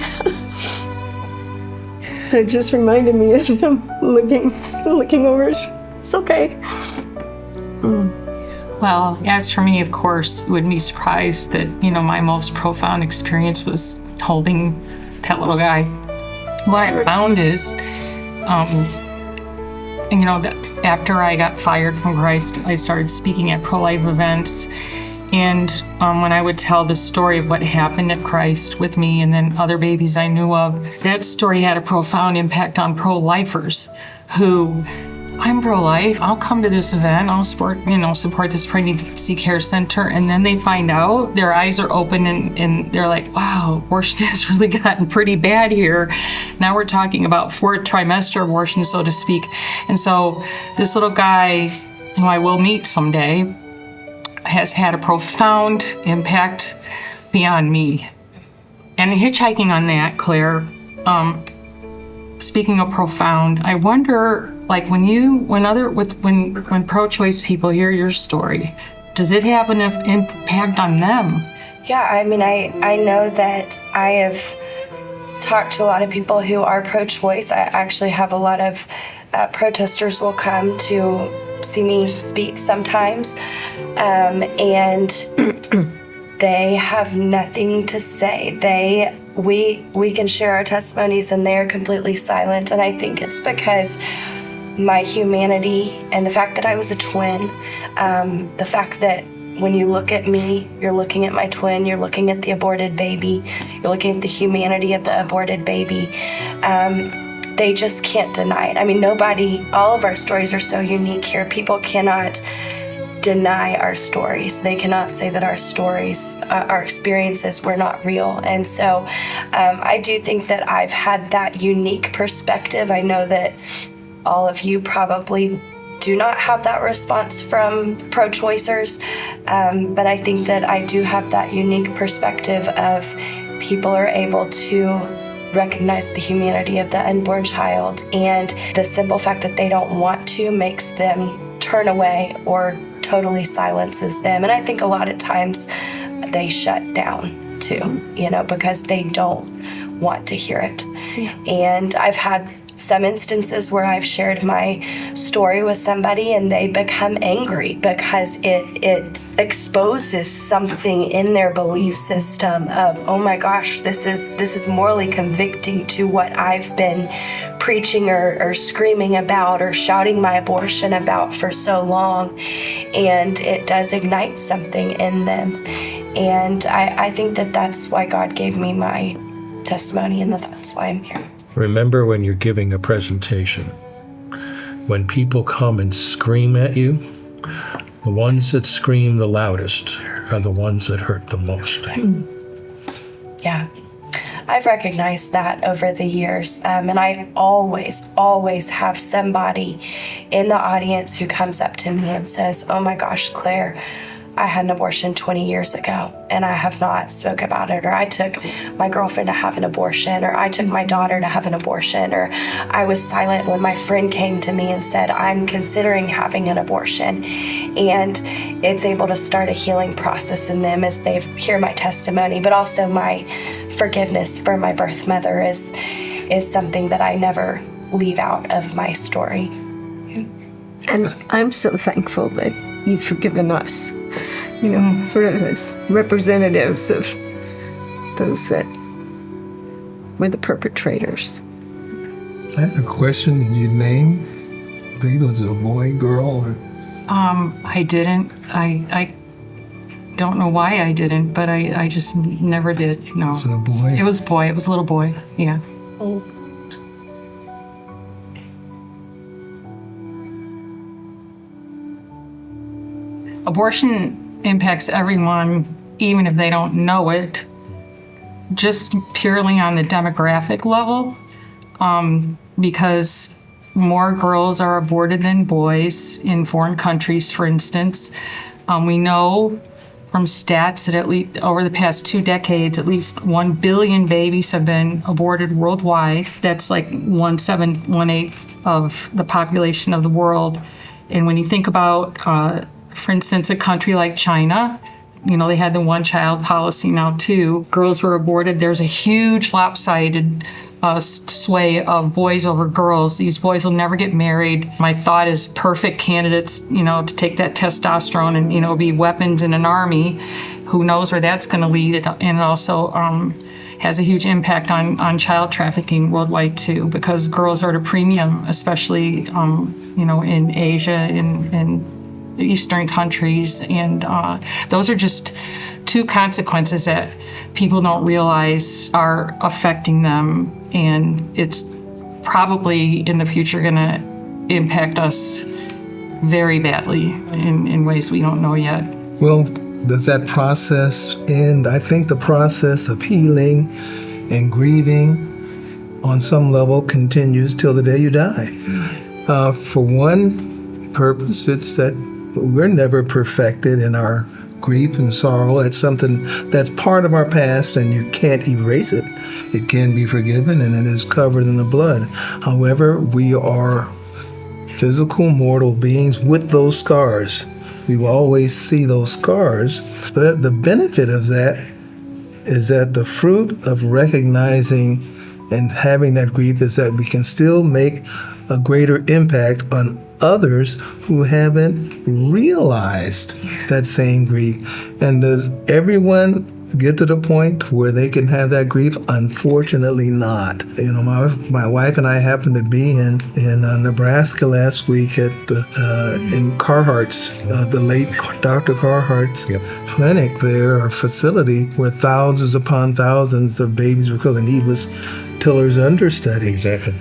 So it just reminded me of him looking over his, it's okay. Well, as for me, of course, you wouldn't be surprised that, my most profound experience was holding that little guy. What I found is, that after I got fired from Christ, I started speaking at pro-life events. And when I would tell the story of what happened at Christ with me and then other babies I knew of, that story had a profound impact on pro-lifers who, I'm pro-life, I'll come to this event, I'll support this pregnancy care center, and then they find out, their eyes are open and they're like, wow, abortion has really gotten pretty bad here. Now we're talking about 4th trimester abortion, so to speak. And so this little guy, who I will meet someday, has had a profound impact beyond me. And hitchhiking on that, Claire, speaking of profound, I wonder, like when pro-choice people hear your story, does it have an impact on them? Yeah, I mean, I know that I have talked to a lot of people who are pro-choice. I actually have a lot of protesters will come to see me speak sometimes, and they have nothing to say. We can share our testimonies and they are completely silent, and I think it's because my humanity and the fact that I was a twin, the fact that when you look at me, you're looking at my twin, you're looking at the aborted baby, you're looking at the humanity of the aborted baby. They just can't deny it. I mean, all of our stories are so unique here. People cannot deny our stories. They cannot say that our stories, our experiences were not real. And so I do think that I've had that unique perspective. I know that all of you probably do not have that response from pro-choicers, but I think that I do have that unique perspective of people are able to recognize the humanity of the unborn child, and the simple fact that they don't want to makes them turn away or totally silences them. And I think a lot of times they shut down too, because they don't want to hear it. Yeah. And I've had some instances where I've shared my story with somebody and they become angry because it exposes something in their belief system of, oh my gosh, this is morally convicting to what I've been preaching or screaming about or shouting my abortion about for so long. And it does ignite something in them. And I think that that's why God gave me my testimony, and that's why I'm here. Remember, when you're giving a presentation, when people come and scream at you, the ones that scream the loudest are the ones that hurt the most. Yeah. I've recognized that over the years. And I always have somebody in the audience who comes up to me and says, "Oh my gosh, Claire, I had an abortion 20 years ago and I have not spoke about it," or "I took my girlfriend to have an abortion," or "I took my daughter to have an abortion," or "I was silent when my friend came to me and said, I'm considering having an abortion." And it's able to start a healing process in them as they hear my testimony, but also my forgiveness for my birth mother is something that I never leave out of my story. And I'm so thankful that you've forgiven us, sort of as representatives of those that were the perpetrators. I have a question. Did you name the baby? Was it a boy, girl, or? I didn't. I don't know why I didn't, but I just never did. No. Was it a boy? It was a boy. It was a little boy. Yeah. Oh. Abortion impacts everyone, even if they don't know it, just purely on the demographic level, because more girls are aborted than boys in foreign countries, for instance. We know from stats that at least over the past 2 decades, at least 1 billion babies have been aborted worldwide. That's like 1/8 of the population of the world. And when you think about, for instance, a country like China, they had the one-child policy now too. Girls were aborted. There's a huge lopsided sway of boys over girls. These boys will never get married. My thought is perfect candidates, to take that testosterone and, be weapons in an army. Who knows where that's going to lead? And it also has a huge impact on child trafficking worldwide too, because girls are at a premium, especially, in Asia, in Eastern countries. And those are just 2 consequences that people don't realize are affecting them. And it's probably in the future going to impact us very badly in ways we don't know yet. Well, does that process end? I think the process of healing and grieving on some level continues till the day you die. For one purpose, it's that we're never perfected in our grief and sorrow. It's something that's part of our past and you can't erase it. It can be forgiven and it is covered in the blood. However, we are physical, mortal beings with those scars. We will always see those scars. But the benefit of that is that the fruit of recognizing and having that grief is that we can still make a greater impact on others who haven't realized that same grief. And does everyone get to the point where they can have that grief? Unfortunately not. My wife and I happened to be in Nebraska last week at in Carhart's, the late Dr. Carhart's clinic there, or facility, where thousands upon thousands of babies were killed, and he was Tiller's understudy. Exactly.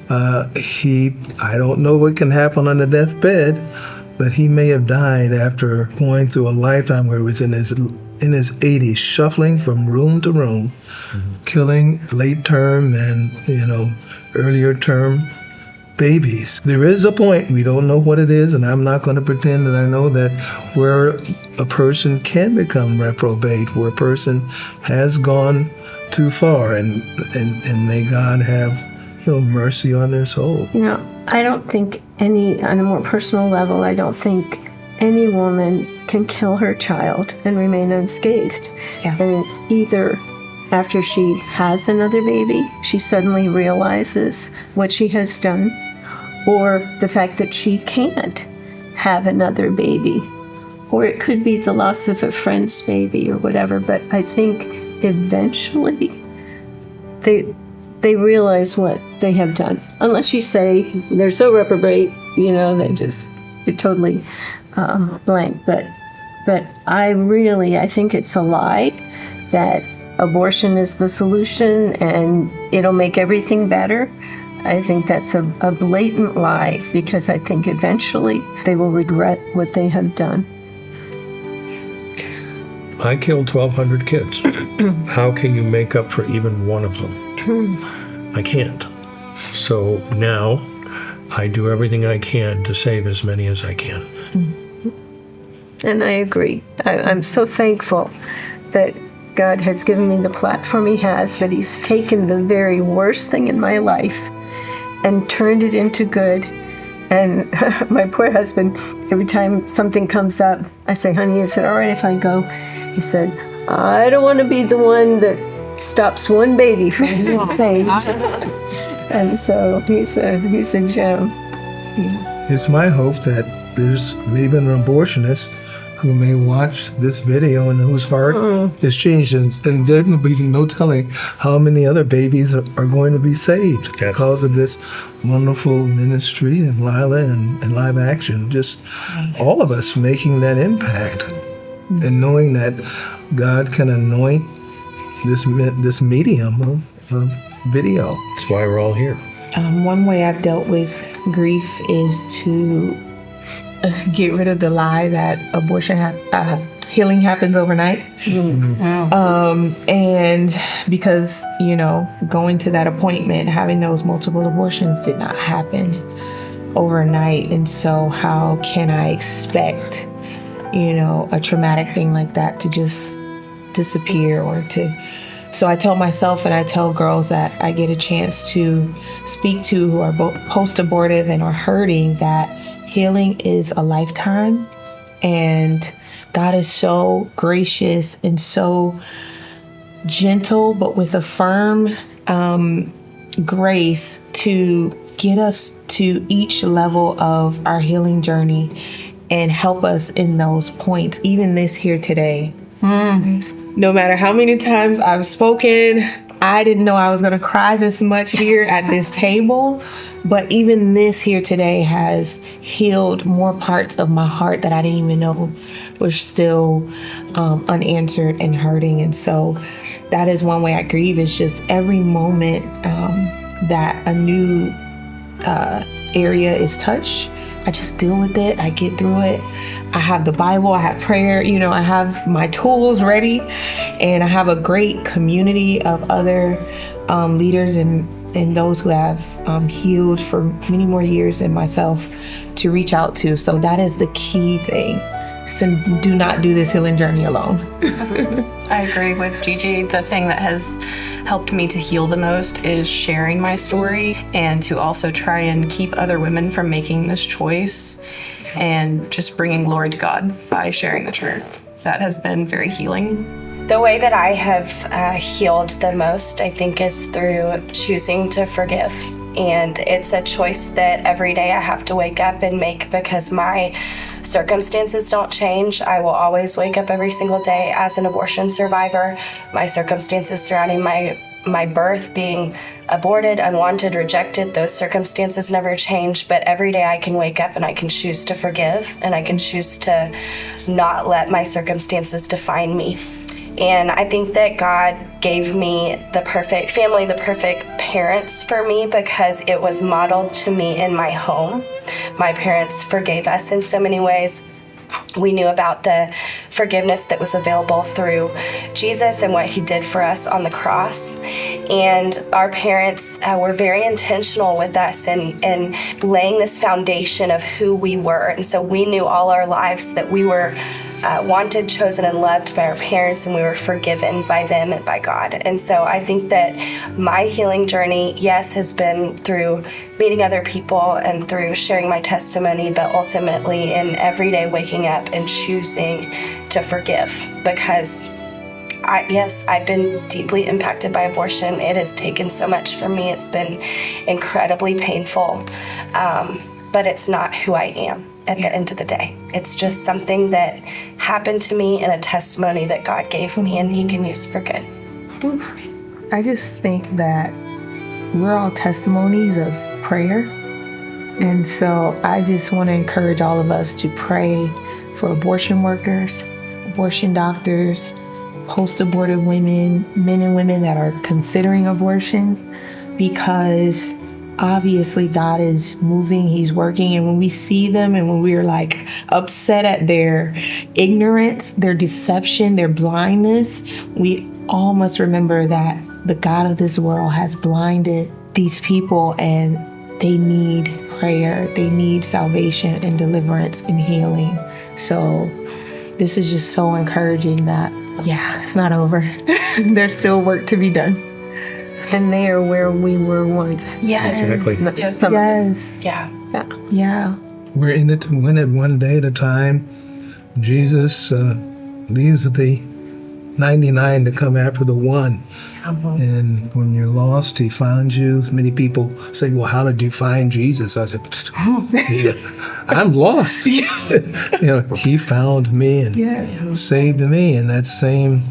I don't know what can happen on the deathbed, but he may have died after going through a lifetime where he was in his 80s, shuffling from room to room, killing late term and earlier term babies. There is a point, we don't know what it is, and I'm not going to pretend that I know that, where a person can become reprobate, where a person has gone too far, and may God have mercy on their soul. I don't think on a more personal level, I don't think any woman can kill her child and remain unscathed. Yeah. And it's either after she has another baby, she suddenly realizes what she has done, or the fact that she can't have another baby. Or it could be the loss of a friend's baby or whatever. But I think eventually they realize what they have done. Unless you say they're so reprobate, they're totally blank. But I think it's a lie that abortion is the solution and it'll make everything better. I think that's a blatant lie, because I think eventually they will regret what they have done. I killed 1,200 kids. How can you make up for even one of them? I can't. So now I do everything I can to save as many as I can. And I agree. I'm so thankful that God has given me the platform He has, that He's taken the very worst thing in my life and turned it into good. And my poor husband, every time something comes up, I say, honey, is it all right if I go? He said, I don't want to be the one that stops one baby from being saved. And so he's a gem. It's my hope that there's maybe an abortionist who may watch this video and whose heart is changed, and there will be no telling how many other babies are going to be saved because of this wonderful ministry and Lila and Live Action. Just all of us making that impact and knowing that God can anoint this medium of video. That's why we're all here. One way I've dealt with grief is to get rid of the lie that healing happens overnight. And because, going to that appointment, having those multiple abortions did not happen overnight. And so how can I expect, a traumatic thing like that to just disappear so I tell myself and I tell girls that I get a chance to speak to who are both post-abortive and are hurting that healing is a lifetime, and God is so gracious and so gentle, but with a firm grace to get us to each level of our healing journey and help us in those points, even this here today. No matter how many times I've spoken, I didn't know I was going to cry this much here at this table, but even this here today has healed more parts of my heart that I didn't even know were still unanswered and hurting. And so that is one way I grieve, is just every moment that a new area is touched, I just deal with it. I get through it. I have the Bible, I have prayer, I have my tools ready, and I have a great community of other leaders and those who have healed for many more years than myself to reach out to. So that is the key thing, is to do not do this healing journey alone. I agree with Gigi. The thing that has helped me to heal the most is sharing my story, and to also try and keep other women from making this choice, and just bringing glory to God by sharing the truth. That has been very healing. The way that I have healed the most, I think, is through choosing to forgive. And it's a choice that every day I have to wake up and make, because my circumstances don't change. I will always wake up every single day as an abortion survivor. My circumstances surrounding my birth, being aborted, unwanted, rejected, those circumstances never change. But every day I can wake up and I can choose to forgive, and I can choose to not let my circumstances define me. And I think that God gave me the perfect family, the perfect parents for me, because it was modeled to me in my home. My parents forgave us in so many ways. We knew about the forgiveness that was available through Jesus and what He did for us on the cross. And our parents were very intentional with us and laying this foundation of who we were. And so we knew all our lives that we were wanted, chosen, and loved by our parents, and we were forgiven by them and by God. And so I think that my healing journey, yes, has been through meeting other people and through sharing my testimony, but ultimately in every day waking up and choosing to forgive, because I've been deeply impacted by abortion. It has taken so much from me. It's been incredibly painful, but it's not who I am at the end of the day. It's just something that happened to me and a testimony that God gave me and He can use for good. I just think that we're all testimonies of prayer. And so I just want to encourage all of us to pray for abortion workers, abortion doctors, post-abortive women, men and women that are considering abortion, because obviously God is moving, he's working, and when we see them and when we're like upset at their ignorance, their deception, their blindness, we all must remember that the God of this world has blinded these people and they need prayer, they need salvation and deliverance and healing. So this is just so encouraging that, yeah, it's not over. There's still work to be done. And they are where we were once. Yes. Exactly. Yes. Yeah. We're in it to win it one day at a time. Jesus leaves with the 99 to come after the one. And when you're lost, he finds you. Many people say, well, how did you find Jesus? I said, yeah, I'm lost. He found me and saved me. And that same,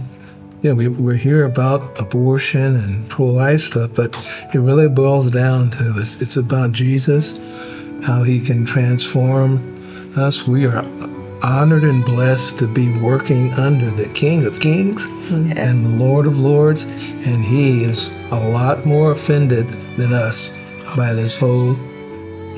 we're here about abortion and pro-life stuff, but it really boils down to it's about Jesus, how he can transform us. We are honored and blessed to be working under the King of Kings and the Lord of Lords, and he is a lot more offended than us by this whole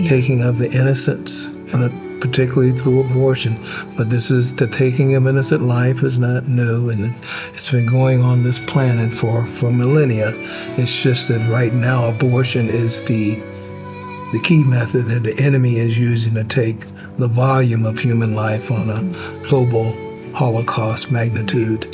taking of the innocents, and particularly through abortion. But this is the taking of innocent life is not new, and it's been going on this planet for millennia. It's just that right now abortion is the key method that the enemy is using to take the volume of human life on a global Holocaust magnitude.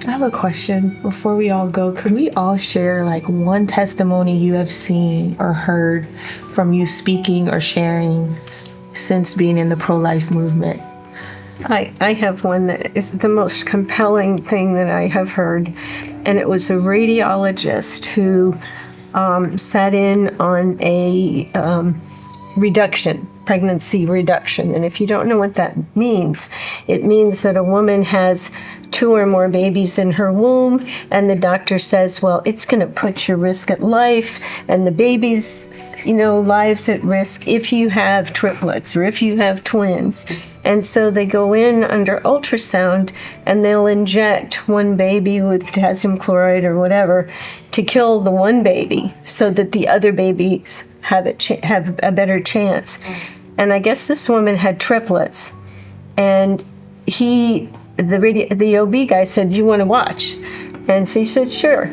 I have a question before we all go. Could we all share like one testimony you have seen or heard from you speaking or sharing since being in the pro-life movement? I have one that is the most compelling thing that I have heard. And it was a radiologist who sat in on a pregnancy reduction. And if you don't know what that means, it means that a woman has 2 or more babies in her womb, and the doctor says, well, it's going to put your risk at life and the baby's, lives at risk if you have triplets or if you have twins. And so they go in under ultrasound and they'll inject one baby with potassium chloride or whatever to kill the one baby so that the other babies have a better chance. And I guess this woman had triplets, and the OB guy said, "Do you want to watch?" And she said, "Sure."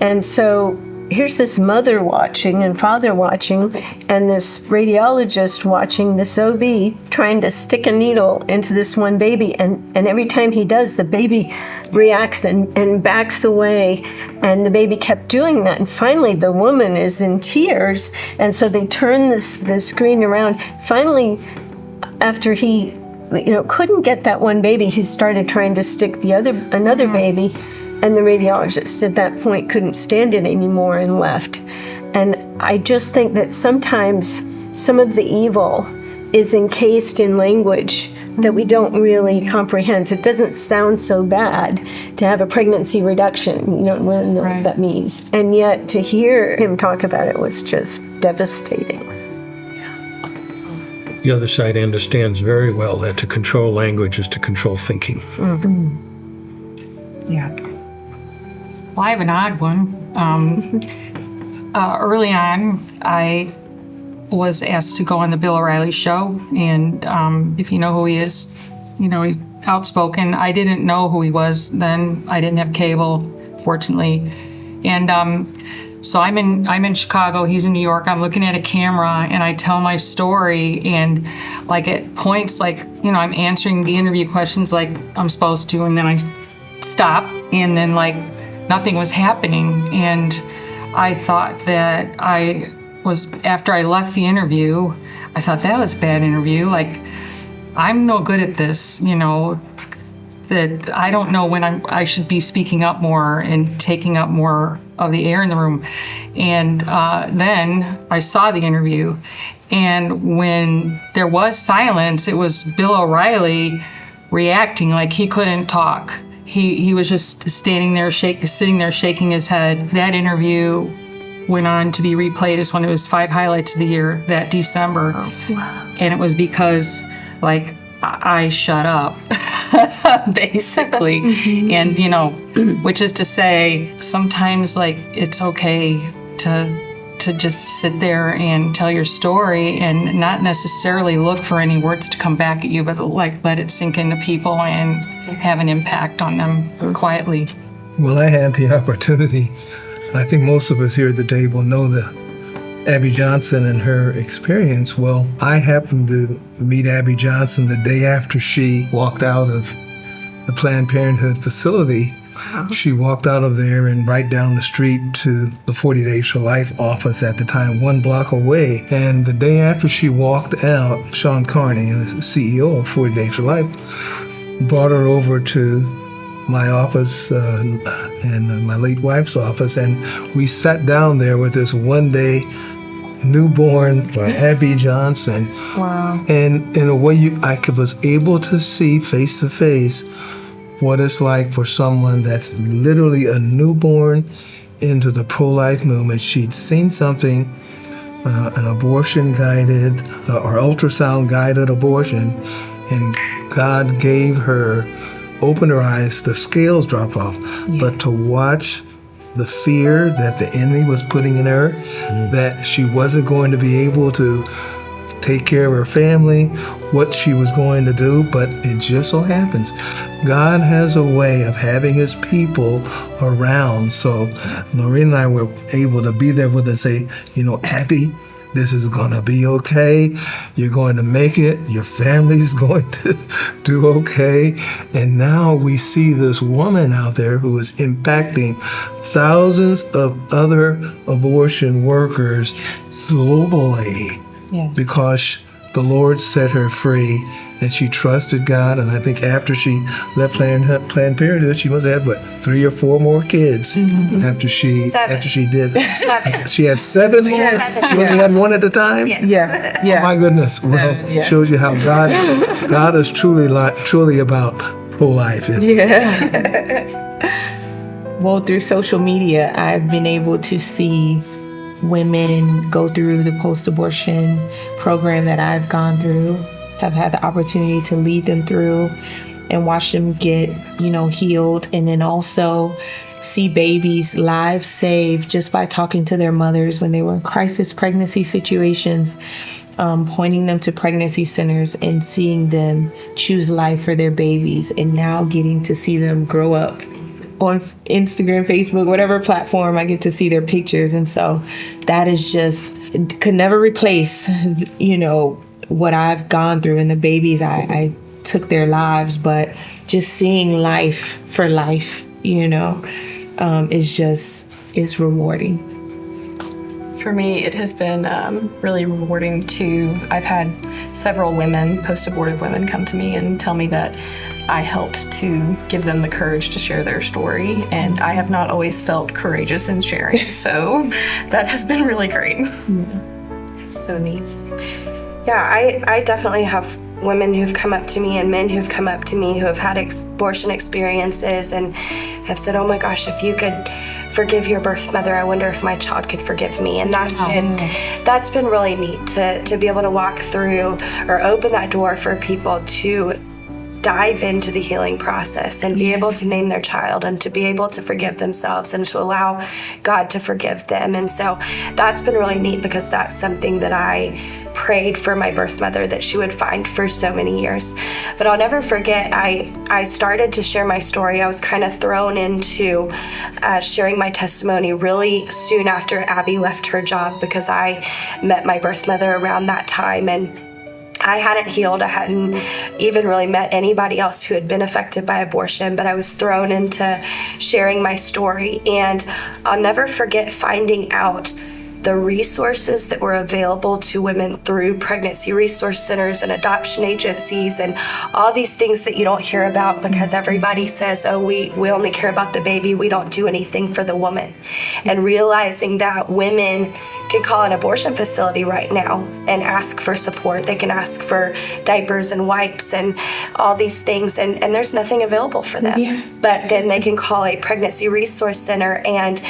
And so here's this mother watching and father watching, and this radiologist watching this OB trying to stick a needle into this one baby. And every time he does, the baby reacts and backs away. And the baby kept doing that. And finally, the woman is in tears. And so they turn the screen around. Finally, after he couldn't get that one baby, he started trying to stick another baby. And the radiologist at that point couldn't stand it anymore and left. And I just think that sometimes some of the evil is encased in language that we don't really comprehend. So it doesn't sound so bad to have a pregnancy reduction. You don't really know what that means. And yet to hear him talk about it was just devastating. The other side understands very well that to control language is to control thinking. Mm-hmm. Yeah. Well, I have an odd one. Early on, I was asked to go on the Bill O'Reilly show, and if you know who he is, he's outspoken. I didn't know who he was then. I didn't have cable, fortunately, and so I'm in Chicago. He's in New York. I'm looking at a camera, and I tell my story, and like at points, I'm answering the interview questions like I'm supposed to, and then I stop, and then nothing was happening. And I thought that after I left the interview, I thought that was a bad interview. I'm no good at this, that I don't know when I should be speaking up more and taking up more of the air in the room. And then I saw the interview, and when there was silence, it was Bill O'Reilly reacting like he couldn't talk. He was just sitting there shaking his head. That interview went on to be replayed as one of his 5 highlights of the year that December. Oh, wow. And it was because I shut up, basically. Mm-hmm. And, which is to say, sometimes it's okay to to just sit there and tell your story and not necessarily look for any words to come back at you, but like let it sink into people and have an impact on them quietly. Well, I had the opportunity. I think most of us here at the table know Abby Johnson and her experience. Well, I happened to meet Abby Johnson the day after she walked out of the Planned Parenthood facility. She walked out of there and right down the street to the 40 Days for Life office at the time, 1 block away. And the day after she walked out, Sean Carney, the CEO of 40 Days for Life, brought her over to my office and my late wife's office, and we sat down there with this 1-day newborn Abby Johnson. Wow. And in a way, I was able to see face to face what it's like for someone that's literally a newborn into the pro-life movement. She'd seen something, an abortion-guided or ultrasound-guided abortion, and God gave her, opened her eyes, the scales dropped off. Yes. But to watch the fear that the enemy was putting in her, that she wasn't going to be able to take care of her family, what she was going to do, but it just so happens God has a way of having his people around. So Noreen and I were able to be there with her and say, Abby, this is going to be okay. You're going to make it. Your family's going to do okay. And now we see this woman out there who is impacting thousands of other abortion workers globally. Yes. Because the Lord set her free and she trusted God. And I think after she left Planned Parenthood, she must have 3 or 4 more kids after she did that. She had 7 more? Yes. She only had 1 at a time? Yeah. Oh my goodness. Well, shows you how God is truly about pro-life, isn't it? Well, through social media, I've been able to see women go through the post-abortion program that I've gone through. I've had the opportunity to lead them through and watch them get, healed, and then also see babies' lives saved just by talking to their mothers when they were in crisis pregnancy situations, pointing them to pregnancy centers and seeing them choose life for their babies, and now getting to see them grow up on Instagram, Facebook, whatever platform. I get to see their pictures. And so that is just, could never replace, what I've gone through and the babies I took their lives. But just seeing life for life, is rewarding. For me, it has been really rewarding I've had several women, post-abortive women, come to me and tell me that I helped to give them the courage to share their story, and I have not always felt courageous in sharing, so that has been really great. So neat. Yeah, I definitely have women who've come up to me and men who've come up to me who have had abortion experiences and have said, oh my gosh, if you could forgive your birth mother, I wonder if my child could forgive me. And that's been really neat to be able to walk through or open that door for people to dive into the healing process and be able to name their child and to be able to forgive themselves and to allow God to forgive them. And so that's been really neat, because that's something that I prayed for my birth mother that she would find for so many years. But I'll never forget, I started to share my story. I was kind of thrown into sharing my testimony really soon after Abby left her job, because I met my birth mother around that time, and I hadn't healed. I hadn't even really met anybody else who had been affected by abortion, but I was thrown into sharing my story. And I'll never forget finding out the resources that were available to women through pregnancy resource centers and adoption agencies and all these things that you don't hear about, because everybody says, oh, we only care about the baby, we don't do anything for the woman. And realizing that women can call an abortion facility right now and ask for support. They can ask for diapers and wipes and all these things, and there's nothing available for them. Yeah. But then they can call a pregnancy resource center and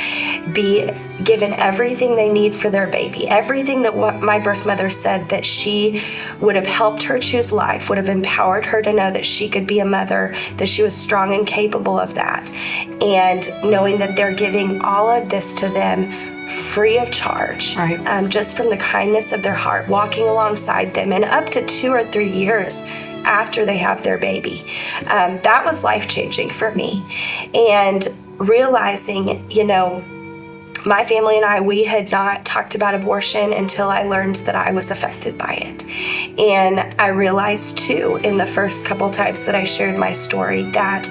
be given everything they need for their baby. Everything that my birth mother said that she would have helped her choose life, would have empowered her to know that she could be a mother, that she was strong and capable of that. And knowing that they're giving all of this to them free of charge, Right. just from the kindness of their heart, walking alongside them, and up to 2 or 3 years after they have their baby. That was life-changing for me. And realizing, my family and I, we had not talked about abortion until I learned that I was affected by it. And I realized too, in the first couple times that I shared my story, that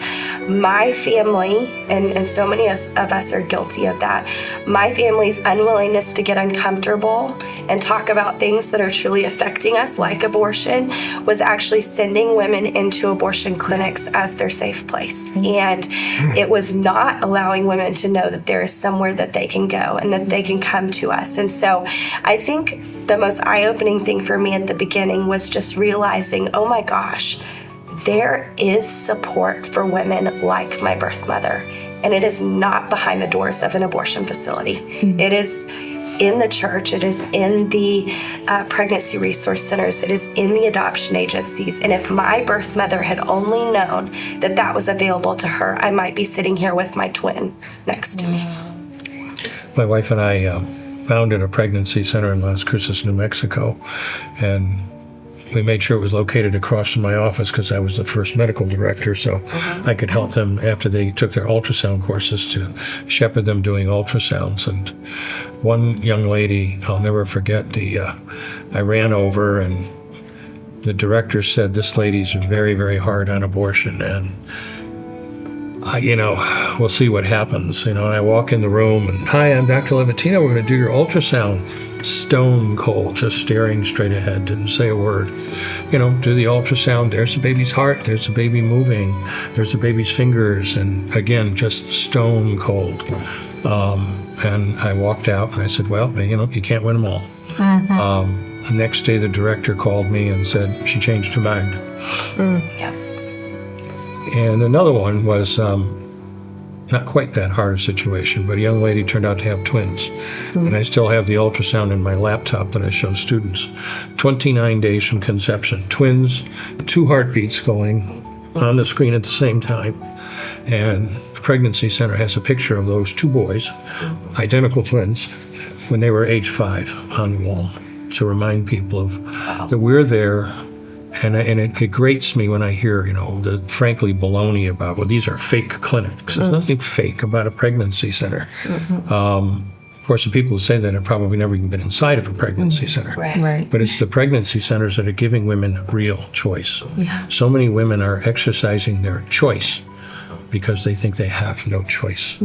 my family, and so many of us are guilty of that, my family's unwillingness to get uncomfortable and talk about things that are truly affecting us, like abortion, was actually sending women into abortion clinics as their safe place. And it was not allowing women to know that there is somewhere that they can go and that they can come to us. And so I think the most eye-opening thing for me at the beginning was just realizing, oh my gosh, there is support for women like my birth mother. And it is not behind the doors of an abortion facility. It is in the church, it is in the pregnancy resource centers, it is in the adoption agencies. And if my birth mother had only known that that was available to her, I might be sitting here with my twin next to me. My wife and I founded a pregnancy center in Las Cruces, New Mexico, and we made sure it was located across from my office because I was the first medical director, so I could help them after they took their ultrasound courses to shepherd them doing ultrasounds. And one young lady, I'll never forget, I ran over and the director said, "This lady's very, very hard on abortion, and we'll see what happens." And I walk in the room and, "Hi, I'm Dr. Levitina. We're going to do your ultrasound." Stone cold, just staring straight ahead, didn't say a word. Do the ultrasound. There's the baby's heart. There's the baby moving. There's the baby's fingers. And again, just stone cold. And I walked out and I said, well, you can't win them all. The next day, the director called me and said she changed her mind. Yeah. And another one was not quite that hard a situation, but a young lady turned out to have twins. And I still have the ultrasound in my laptop that I show students. 29 days from conception, twins, 2 heartbeats going on the screen at the same time. And the pregnancy center has a picture of those 2 boys, identical twins, when they were age 5 on the wall to remind people of that we're there. And it grates me when I hear, the frankly baloney about, well, these are fake clinics. There's nothing fake about a pregnancy center. Of course, the people who say that have probably never even been inside of a pregnancy center. Right. But it's the pregnancy centers that are giving women real choice. Yeah. So many women are exercising their choice because they think they have no choice.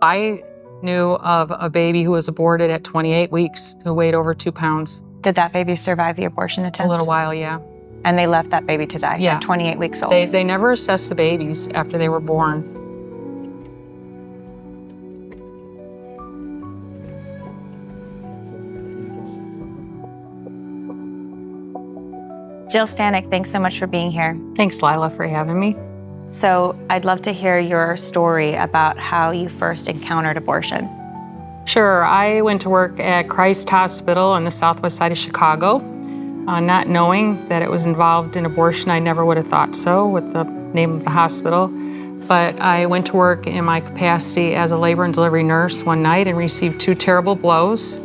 I knew of a baby who was aborted at 28 weeks who weighed over 2 pounds. Did that baby survive the abortion attempt? A little while, yeah. And they left that baby to die Yeah. at 28 weeks old? They never assessed the babies after they were born. Jill Stanek, thanks so much for being here. Thanks, Lila, for having me. So I'd love to hear your story about how you first encountered abortion. Sure, I went to work at Christ Hospital on the southwest side of Chicago. Not knowing that it was involved in abortion, I never would have thought so with the name of the hospital. But I went to work in my capacity as a labor and delivery nurse one night and received 2 terrible blows.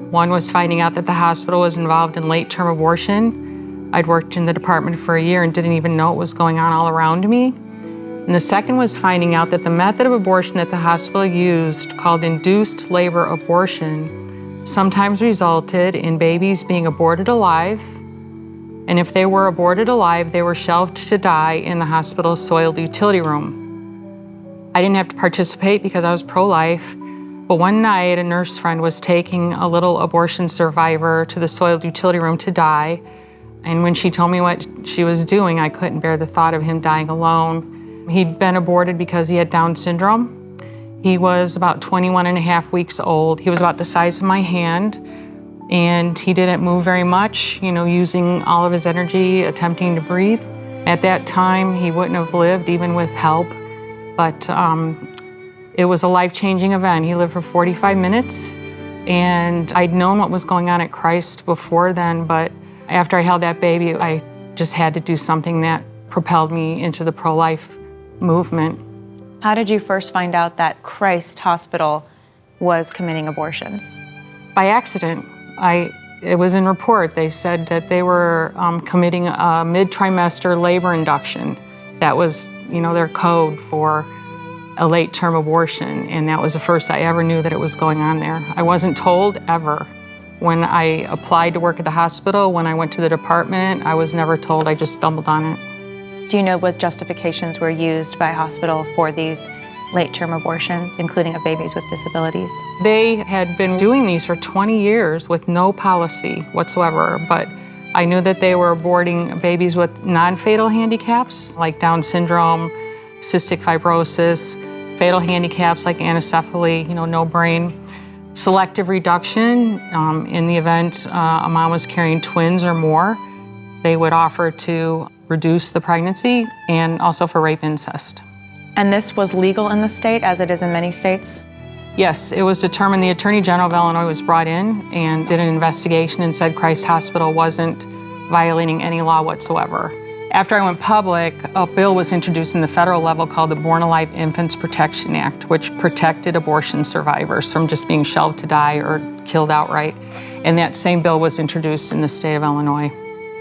One was finding out that the hospital was involved in late-term abortion. I'd worked in the department for a year and didn't even know what was going on all around me. And the second was finding out that the method of abortion that the hospital used, called induced labor abortion, sometimes resulted in babies being aborted alive. And if they were aborted alive, they were shelved to die in the hospital's soiled utility room. I didn't have to participate because I was pro-life. But one night, a nurse friend was taking a little abortion survivor to the soiled utility room to die. And when she told me what she was doing, I couldn't bear the thought of him dying alone. He'd been aborted because he had Down syndrome. He was about 21 and a half weeks old. He was about the size of my hand, and he didn't move very much, using all of his energy, attempting to breathe. At that time, he wouldn't have lived even with help, but it was a life-changing event. He lived for 45 minutes, And I'd known what was going on at Christ before then, but after I held that baby, I just had to do something that propelled me into the pro-life movement. How did you first find out that Christ Hospital was committing abortions? By accident. It was in report. They said that they were committing a mid-trimester labor induction. That was, their code for a late-term abortion, and that was the first I ever knew that it was going on there. I wasn't told ever. When I applied to work at the hospital, when I went to the department, I was never told. I just stumbled on it. Do you know what justifications were used by a hospital for these late-term abortions, including of babies with disabilities? They had been doing these for 20 years with no policy whatsoever, but I knew that they were aborting babies with non-fatal handicaps like Down syndrome, cystic fibrosis, fatal handicaps like anencephaly, no brain. Selective reduction, in the event a mom was carrying twins or more, they would offer to reduce the pregnancy, and also for rape incest. And this was legal in the state, as it is in many states? Yes, it was determined. The Attorney General of Illinois was brought in and did an investigation and said Christ Hospital wasn't violating any law whatsoever. After I went public, a bill was introduced in the federal level called the Born Alive Infants Protection Act, which protected abortion survivors from just being shelved to die or killed outright. And that same bill was introduced in the state of Illinois.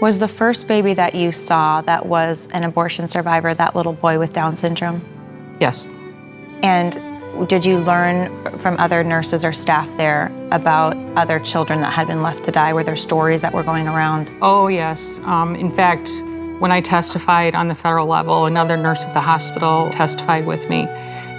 Was the first baby that you saw that was an abortion survivor that little boy with Down syndrome? Yes. And did you learn from other nurses or staff there about other children that had been left to die? Were there stories that were going around? Oh, yes. In fact, when I testified on the federal level, another nurse at the hospital testified with me.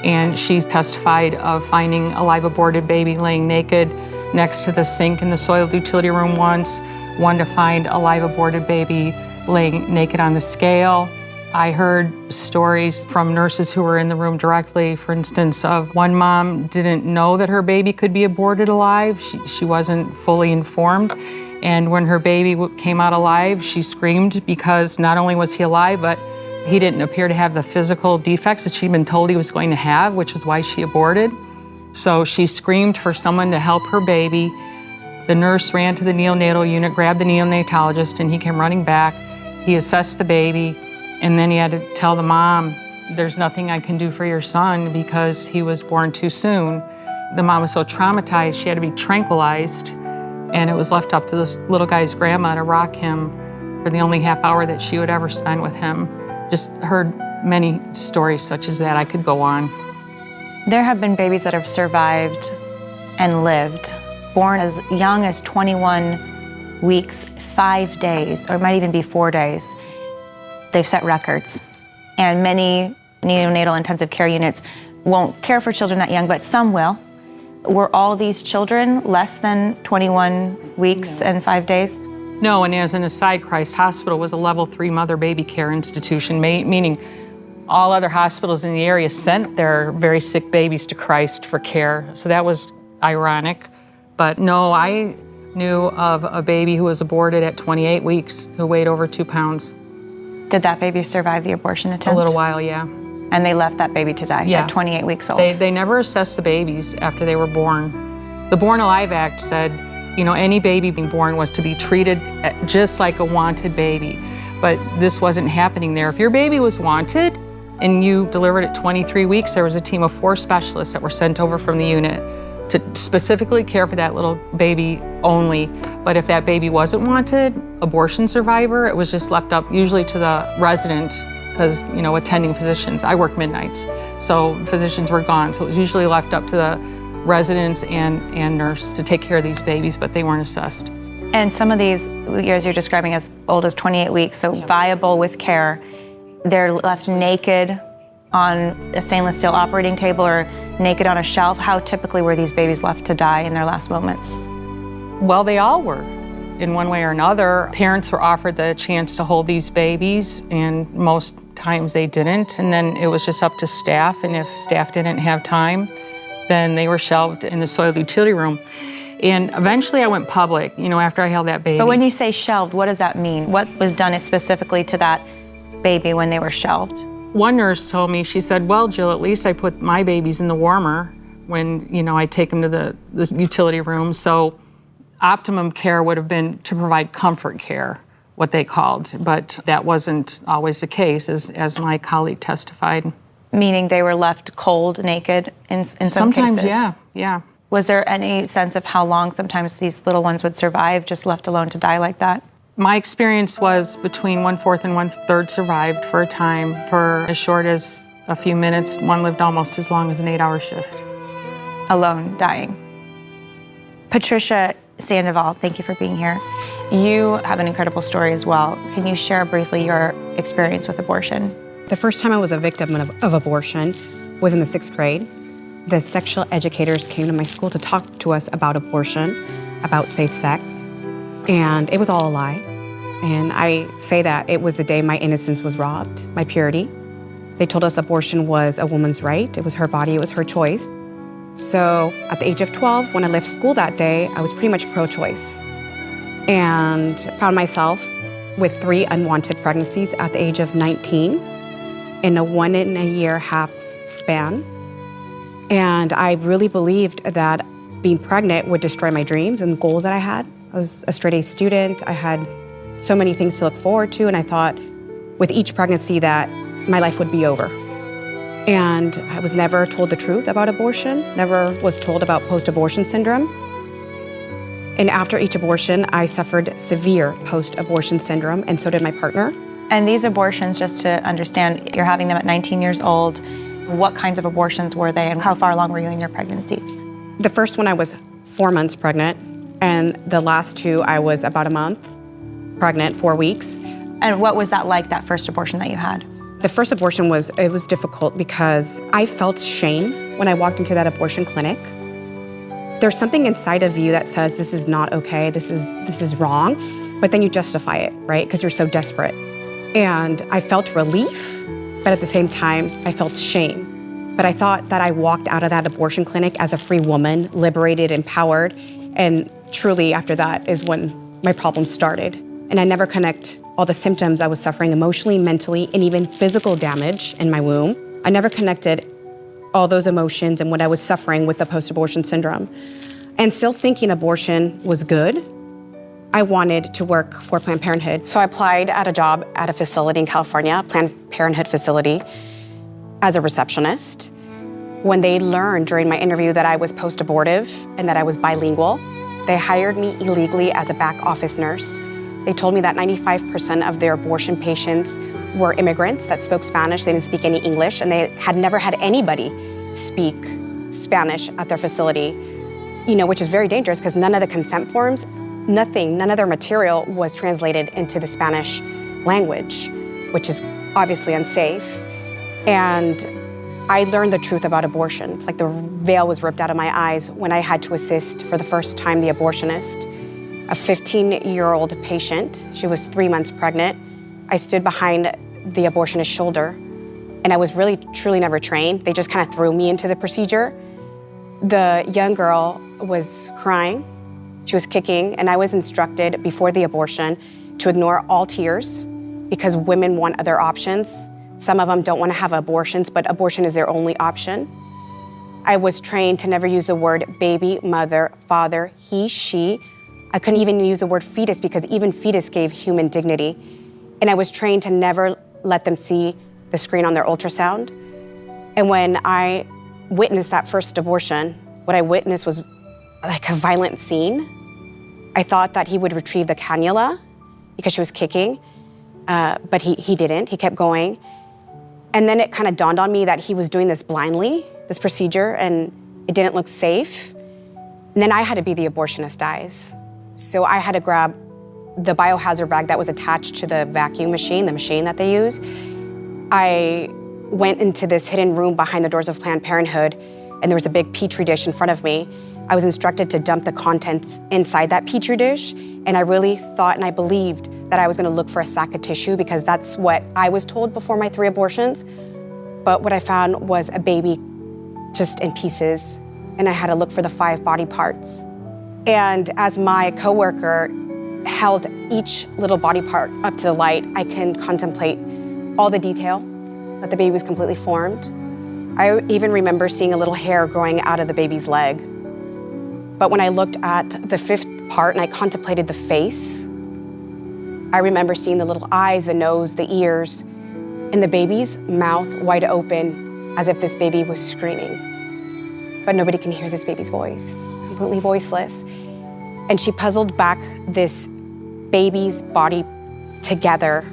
And she testified of finding a live aborted baby laying naked next to the sink in the soiled utility room once, one to find a live aborted baby laying naked on the scale. I heard stories from nurses who were in the room directly, for instance, of one mom didn't know that her baby could be aborted alive. She wasn't fully informed. And when her baby came out alive, she screamed because not only was he alive, but he didn't appear to have the physical defects that she'd been told he was going to have, which is why she aborted. So she screamed for someone to help her baby. The nurse ran to the neonatal unit, grabbed the neonatologist, and he came running back. He assessed the baby, and then he had to tell the mom, "There's nothing I can do for your son because he was born too soon." The mom was so traumatized, she had to be tranquilized. And it was left up to this little guy's grandma to rock him for the only half hour that she would ever spend with him. Just heard many stories such as that. I could go on. There have been babies that have survived and lived, born as young as 21 weeks, 5 days, or it might even be 4 days. They've set records. And many neonatal intensive care units won't care for children that young, but some will. Were all these children less than 21 weeks and 5 days? No, and as an aside, Christ Hospital was a level 3 mother-baby care institution, meaning all other hospitals in the area sent their very sick babies to Christ for care. So that was ironic. But no, I knew of a baby who was aborted at 28 weeks who weighed over 2 pounds. Did that baby survive the abortion attempt? A little while, yeah. And they left that baby to die at 28 weeks old? They never assessed the babies after they were born. The Born Alive Act said, any baby being born was to be treated just like a wanted baby. But this wasn't happening there. If your baby was wanted and you delivered at 23 weeks, there was a team of 4 specialists that were sent over from the unit to specifically care for that little baby only. But if that baby wasn't wanted, abortion survivor, it was just left up usually to the resident, because, attending physicians, I worked midnights, so physicians were gone. So it was usually left up to the residents and nurse to take care of these babies, but they weren't assessed. And some of these, as you're describing, as old as 28 weeks, so viable with care, they're left naked on a stainless steel operating table or naked on a shelf. How typically were these babies left to die in their last moments? Well, they all were. In one way or another, parents were offered the chance to hold these babies, and most times they didn't. And then it was just up to staff, and if staff didn't have time, then they were shelved in the soiled utility room. And eventually I went public, after I held that baby. But when you say shelved, what does that mean? What was done specifically to that baby when they were shelved? One nurse told me, she said, "Well, Jill, at least I put my babies in the warmer, when, I take them to the utility room. So optimum care would have been to provide comfort care, what they called, but that wasn't always the case, as my colleague testified. Meaning they were left cold, naked in some Sometimes, cases? yeah. Was there any sense of how long sometimes these little ones would survive, just left alone to die like that? My experience was between 1/4 and 1/3 survived for a time. For as short as a few minutes, one lived almost as long as an 8-hour shift. Alone, dying. Patricia Sandoval, thank you for being here. You have an incredible story as well. Can you share briefly your experience with abortion? The first time I was a victim of abortion was in the 6th grade. The sexual educators came to my school to talk to us about abortion, about safe sex, and it was all a lie. And I say that it was the day my innocence was robbed, my purity. They told us abortion was a woman's right. It was her body, it was her choice. So at the age of 12, when I left school that day, I was pretty much pro-choice and found myself with 3 unwanted pregnancies at the age of 19 in a 1.5-year span. And I really believed that being pregnant would destroy my dreams and the goals that I had. I was a straight A student. I had so many things to look forward to, and I thought with each pregnancy that my life would be over. And I was never told the truth about abortion, never was told about post-abortion syndrome. And after each abortion, I suffered severe post-abortion syndrome, and so did my partner. And these abortions, just to understand, you're having them at 19 years old. What kinds of abortions were they, and how far along were you in your pregnancies? The first one I was 4 months pregnant, and the last 2 I was about a month pregnant, 4 weeks. And what was that like, that first abortion that you had? The first abortion was difficult because I felt shame when I walked into that abortion clinic. There's something inside of you that says this is not okay, this is wrong, but then you justify it, right? Because you're so desperate. And I felt relief, but at the same time, I felt shame. But I thought that I walked out of that abortion clinic as a free woman, liberated, empowered, and truly after that is when my problems started. And I never connect all the symptoms I was suffering emotionally, mentally, and even physical damage in my womb. I never connected all those emotions and what I was suffering with the post-abortion syndrome. And still thinking abortion was good, I wanted to work for Planned Parenthood. So I applied at a job at a facility in California, Planned Parenthood facility, as a receptionist. When they learned during my interview that I was post-abortive and that I was bilingual, they hired me illegally as a back office nurse. They told me that 95% of their abortion patients were immigrants that spoke Spanish. They didn't speak any English, and they had never had anybody speak Spanish at their facility, which is very dangerous because none of the consent forms, none of their material was translated into the Spanish language, which is obviously unsafe. And I learned the truth about abortion. It's like the veil was ripped out of my eyes when I had to assist for the first time the abortionist. A 15-year-old patient, she was 3 months pregnant. I stood behind the abortionist's shoulder, and I was really, truly never trained. They just kind of threw me into the procedure. The young girl was crying, she was kicking, and I was instructed before the abortion to ignore all tears because women want other options. Some of them don't want to have abortions, but abortion is their only option. I was trained to never use the word baby, mother, father, he, she. I couldn't even use the word fetus because even fetus gave human dignity. And I was trained to never let them see the screen on their ultrasound. And when I witnessed that first abortion, what I witnessed was like a violent scene. I thought that he would retrieve the cannula because she was kicking, but he didn't, he kept going. And then it kind of dawned on me that he was doing this blindly, this procedure, and it didn't look safe. And then I had to be the abortionist eyes. So I had to grab the biohazard bag that was attached to the vacuum machine, the machine that they use. I went into this hidden room behind the doors of Planned Parenthood, and there was a big Petri dish in front of me. I was instructed to dump the contents inside that Petri dish, and I really thought and I believed that I was gonna look for a sack of tissue because that's what I was told before my 3 abortions. But what I found was a baby just in pieces, and I had to look for the 5 body parts. And as my coworker held each little body part up to the light, I can contemplate all the detail, that the baby was completely formed. I even remember seeing a little hair growing out of the baby's leg. But when I looked at the 5th part and I contemplated the face, I remember seeing the little eyes, the nose, the ears, and the baby's mouth wide open as if this baby was screaming. But nobody can hear this baby's voice, completely voiceless. And she puzzled back this baby's body together,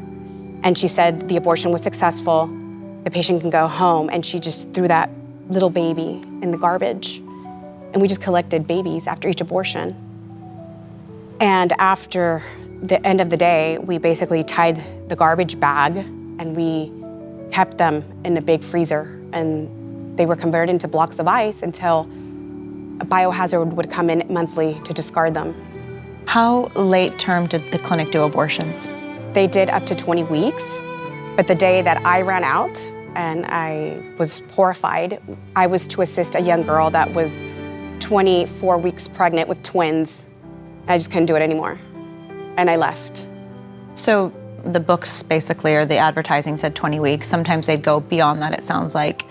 and she said the abortion was successful, the patient can go home, and she just threw that little baby in the garbage. And we just collected babies after each abortion. And after the end of the day, we basically tied the garbage bag and we kept them in a big freezer, and they were converted into blocks of ice until a biohazard would come in monthly to discard them. How late term did the clinic do abortions? They did up to 20 weeks, but the day that I ran out and I was horrified, I was to assist a young girl that was 24 weeks pregnant with twins. I just couldn't do it anymore, and I left. So the books basically, or the advertising said 20 weeks. Sometimes they'd go beyond that, it sounds like.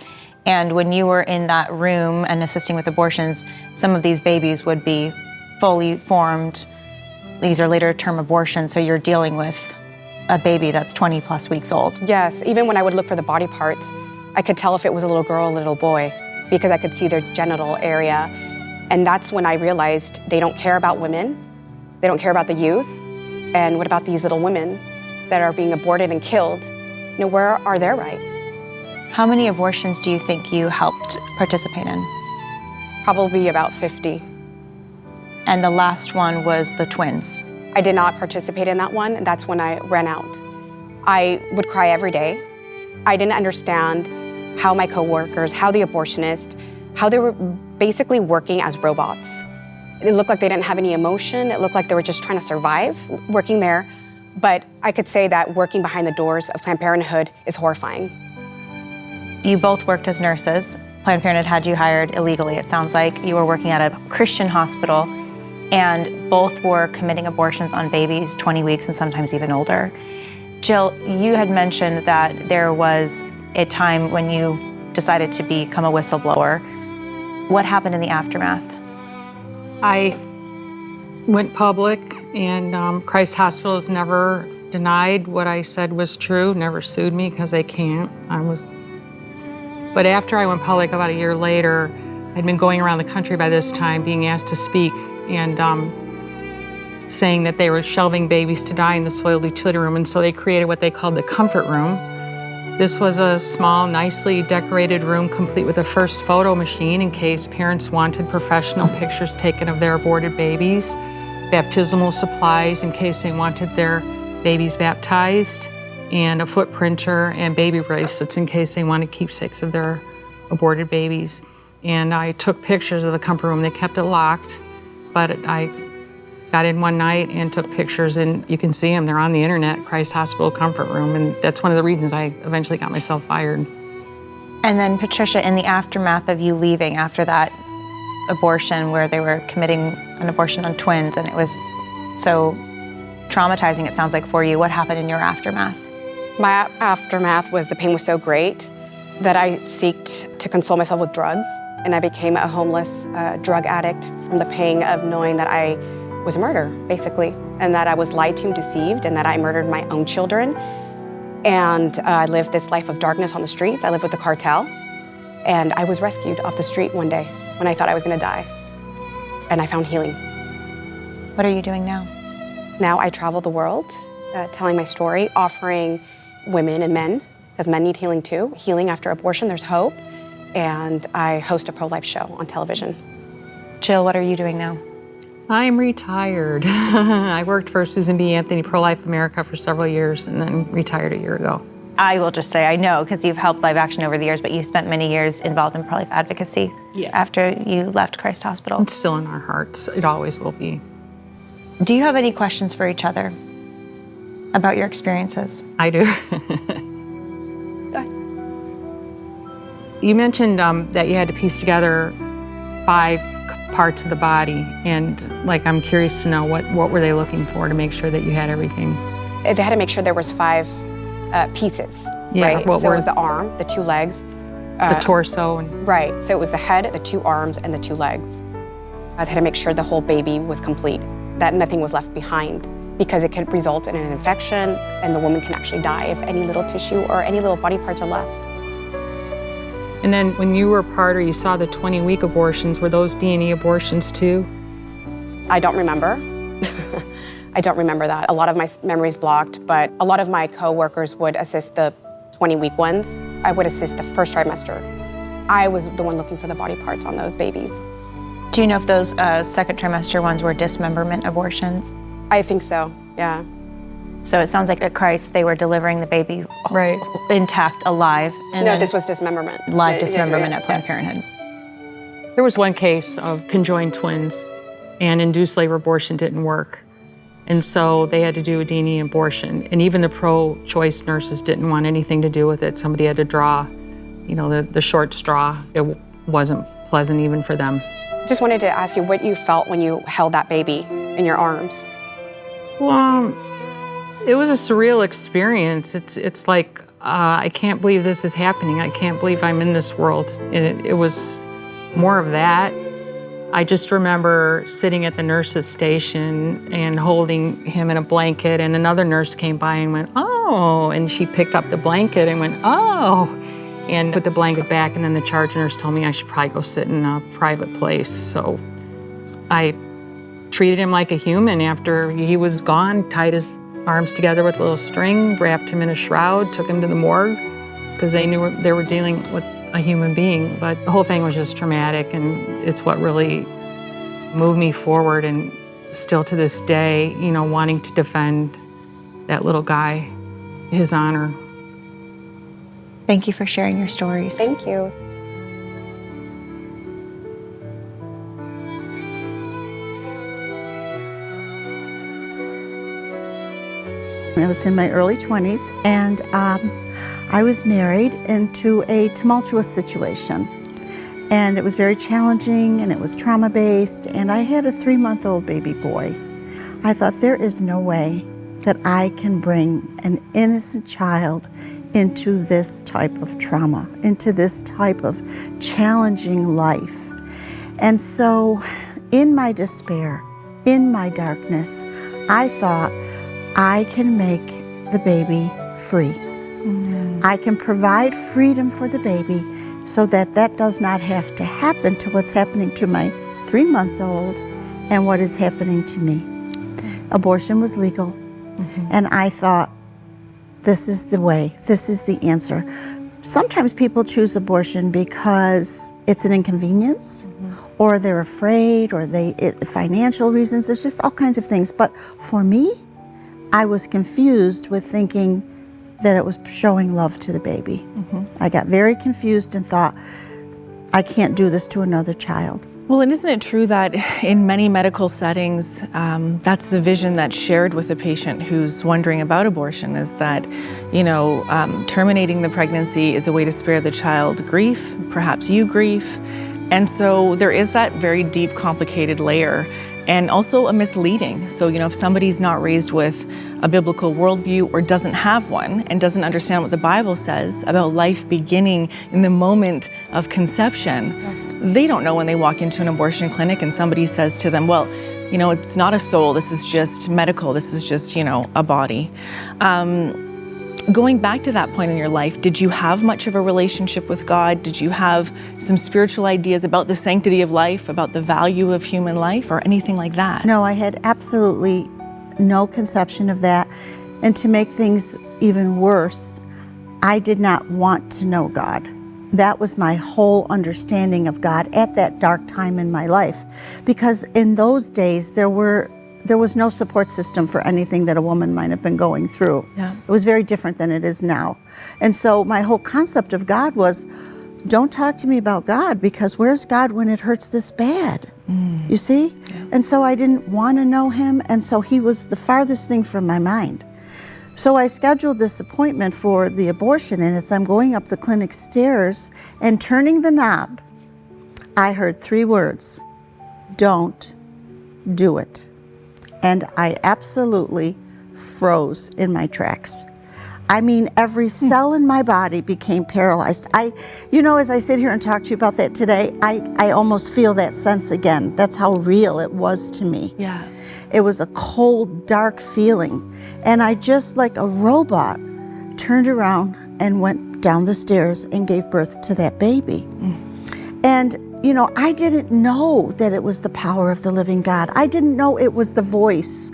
And when you were in that room and assisting with abortions, some of these babies would be fully formed. These are later term abortions, so you're dealing with a baby that's 20 plus weeks old. Yes, even when I would look for the body parts, I could tell if it was a little girl or a little boy because I could see their genital area. And that's when I realized they don't care about women, they don't care about the youth, and what about these little women that are being aborted and killed? You know, where are their rights? How many abortions do you think you helped participate in? Probably about 50. And the last one was the twins. I did not participate in that one, and that's when I ran out. I would cry every day. I didn't understand how my coworkers, how the abortionists, how they were basically working as robots. It looked like they didn't have any emotion. It looked like they were just trying to survive working there. But I could say that working behind the doors of Planned Parenthood is horrifying. You both worked as nurses. Planned Parenthood had you hired illegally, it sounds like. You were working at a Christian hospital, and both were committing abortions on babies 20 weeks and sometimes even older. Jill, you had mentioned that there was a time when you decided to become a whistleblower. What happened in the aftermath? I went public, and Christ Hospital has never denied what I said was true, never sued me because they can't. But after I went public about a year later, I'd been going around the country by this time being asked to speak and saying that they were shelving babies to die in the soiled utility room, and so they created what they called the comfort room. This was a small, nicely decorated room complete with a first photo machine in case parents wanted professional pictures taken of their aborted babies, baptismal supplies in case they wanted their babies baptized, and a foot printer and baby bracelets in case they wanted keepsakes of their aborted babies. And I took pictures of the comfort room. They kept it locked, but I got in one night and took pictures, and you can see them. They're on the internet, Christ Hospital Comfort Room, and that's one of the reasons I eventually got myself fired. And then Patricia, in the aftermath of you leaving after that abortion where they were committing an abortion on twins, and it was so traumatizing, it sounds like, for you, what happened in your aftermath? My aftermath was the pain was so great that I sought to console myself with drugs, and I became a homeless drug addict from the pain of knowing that I was a murderer, basically, and that I was lied to and deceived, and that I murdered my own children. And I lived this life of darkness on the streets. I lived with the cartel, and I was rescued off the street one day when I thought I was gonna die, and I found healing. What are you doing now? Now I travel the world, telling my story, offering women and men, because men need healing too, healing after abortion, there's hope, and I host a pro-life show on television. Jill, what are you doing now? I'm retired. I worked for Susan B. Anthony Pro-Life America for several years and then retired a year ago. I will just say I know because you've helped Live Action over the years, but you spent many years involved in pro-life advocacy after you left Christ Hospital. It's still in our hearts. It always will be. Do you have any questions for each other about your experiences? I do. You mentioned that you had to piece together 5 parts of the body, and I'm curious to know what were they looking for to make sure that you had everything? They had to make sure there was 5 pieces, Yeah, right? So it was the arm, the 2 legs, The torso. Right. So it was the head, the 2 arms, and the 2 legs. I had to make sure the whole baby was complete, that nothing was left behind, because it could result in an infection, and the woman can actually die if any little tissue or any little body parts are left. And then when you were part or you saw the 20-week abortions, were those D&E abortions too? I don't remember. I don't remember that. A lot of my memory's blocked, but a lot of my co-workers would assist the 20-week ones. I would assist the first trimester. I was the one looking for the body parts on those babies. Do you know if those second trimester ones were dismemberment abortions? I think so, yeah. So it sounds like at Christ they were delivering the baby intact, alive. And no, this was dismemberment. Live dismemberment at Planned yes. Parenthood. There was one case of conjoined twins, and induced labor abortion didn't work. And so they had to do a D&E abortion. And even the pro-choice nurses didn't want anything to do with it. Somebody had to draw, the short straw. It wasn't pleasant even for them. Just wanted to ask you what you felt when you held that baby in your arms. Well, it was a surreal experience. It's like, I can't believe this is happening. I can't believe I'm in this world. And it was more of that. I just remember sitting at the nurse's station and holding him in a blanket, and another nurse came by and went, oh, and she picked up the blanket and went, oh, and put the blanket back, and then the charge nurse told me I should probably go sit in a private place. So I treated him like a human after he was gone, tied his arms together with a little string, wrapped him in a shroud, took him to the morgue, because they knew they were dealing with a human being. But the whole thing was just traumatic, and it's what really moved me forward, and still to this day, wanting to defend that little guy, his honor. Thank you for sharing your stories. Thank you. I was in my early 20s, and I was married into a tumultuous situation. And it was very challenging, and it was trauma-based, and I had a 3-month-old baby boy. I thought, there is no way that I can bring an innocent child into this type of trauma, into this type of challenging life. And so, in my despair, in my darkness, I thought, I can make the baby free. I can provide freedom for the baby so that that does not have to happen to what's happening to my 3-month-old and what is happening to me. Abortion was legal, and I thought, this is the way, this is the answer. Sometimes people choose abortion because it's an inconvenience, or they're afraid, or financial reasons. There's just all kinds of things. But for me, I was confused with thinking that it was showing love to the baby. I got very confused and thought, I can't do this to another child. Well, and isn't it true that in many medical settings, that's the vision that's shared with a patient who's wondering about abortion, is that, terminating the pregnancy is a way to spare the child grief, perhaps you grief. And so there is that very deep, complicated layer, and also a misleading. So, if somebody's not raised with a biblical worldview or doesn't have one and doesn't understand what the Bible says about life beginning in the moment of conception, they don't know when they walk into an abortion clinic and somebody says to them, well, it's not a soul, this is just medical, this is just, a body. Going back to that point in your life, did you have much of a relationship with God? Did you have some spiritual ideas about the sanctity of life, about the value of human life, or anything like that? No, I had absolutely no conception of that. And to make things even worse, I did not want to know God. That was my whole understanding of God at that dark time in my life. Because in those days, there was no support system for anything that a woman might have been going through. Yeah. It was very different than it is now. And so my whole concept of God was, don't talk to me about God, because where's God when it hurts this bad? You see? Yeah. And so I didn't want to know him, and so he was the farthest thing from my mind. So I scheduled this appointment for the abortion, and as I'm going up the clinic stairs and turning the knob, I heard 3 words: don't do it. And I absolutely froze in my tracks. I mean, every cell in my body became paralyzed. As I sit here and talk to you about that today, I almost feel that sense again. That's how real it was to me. Yeah. It was a cold, dark feeling. And I just, like a robot, turned around and went down the stairs and gave birth to that baby. And, I didn't know that it was the power of the living God. I didn't know it was the voice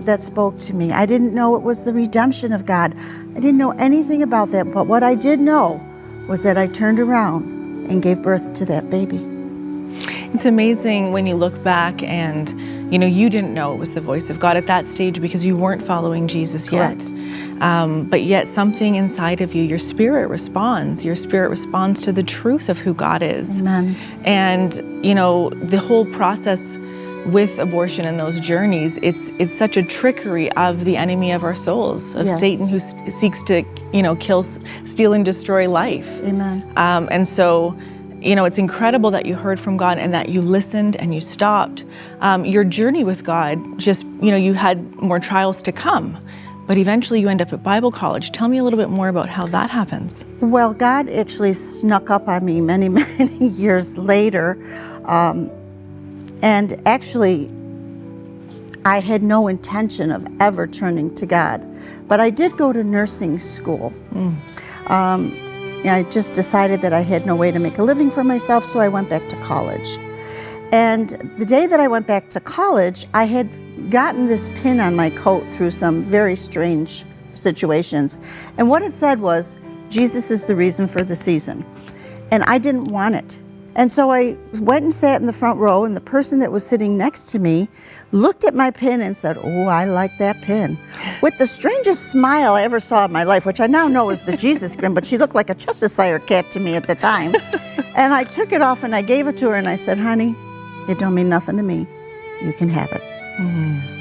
that spoke to me. I didn't know it was the redemption of God. I didn't know anything about that, but what I did know was that I turned around and gave birth to that baby. It's amazing when you look back and, you didn't know it was the voice of God at that stage because you weren't following Jesus yet. But yet something inside of you, your spirit responds. Your spirit responds to the truth of who God is. Amen. And, the whole process with abortion and those journeys, it's such a trickery of the enemy of our souls, of Satan, who seeks to, kill, steal, and destroy life. Amen. And so, it's incredible that you heard from God and that you listened and you stopped. Your journey with God, just, you had more trials to come, but eventually you end up at Bible college. Tell me a little bit more about how that happens. Well, God actually snuck up on me many, many years later. And actually, I had no intention of ever turning to God. But I did go to nursing school. I just decided that I had no way to make a living for myself, so I went back to college. And the day that I went back to college, I had gotten this pin on my coat through some very strange situations. And what it said was, Jesus is the reason for the season. And I didn't want it. And so I went and sat in the front row, and the person that was sitting next to me looked at my pin and said, "Oh, I like that pin," with the strangest smile I ever saw in my life, which I now know is the Jesus grin, but she looked like a Cheshire cat to me at the time. And I took it off and I gave it to her and I said, "Honey, it don't mean nothing to me. You can have it."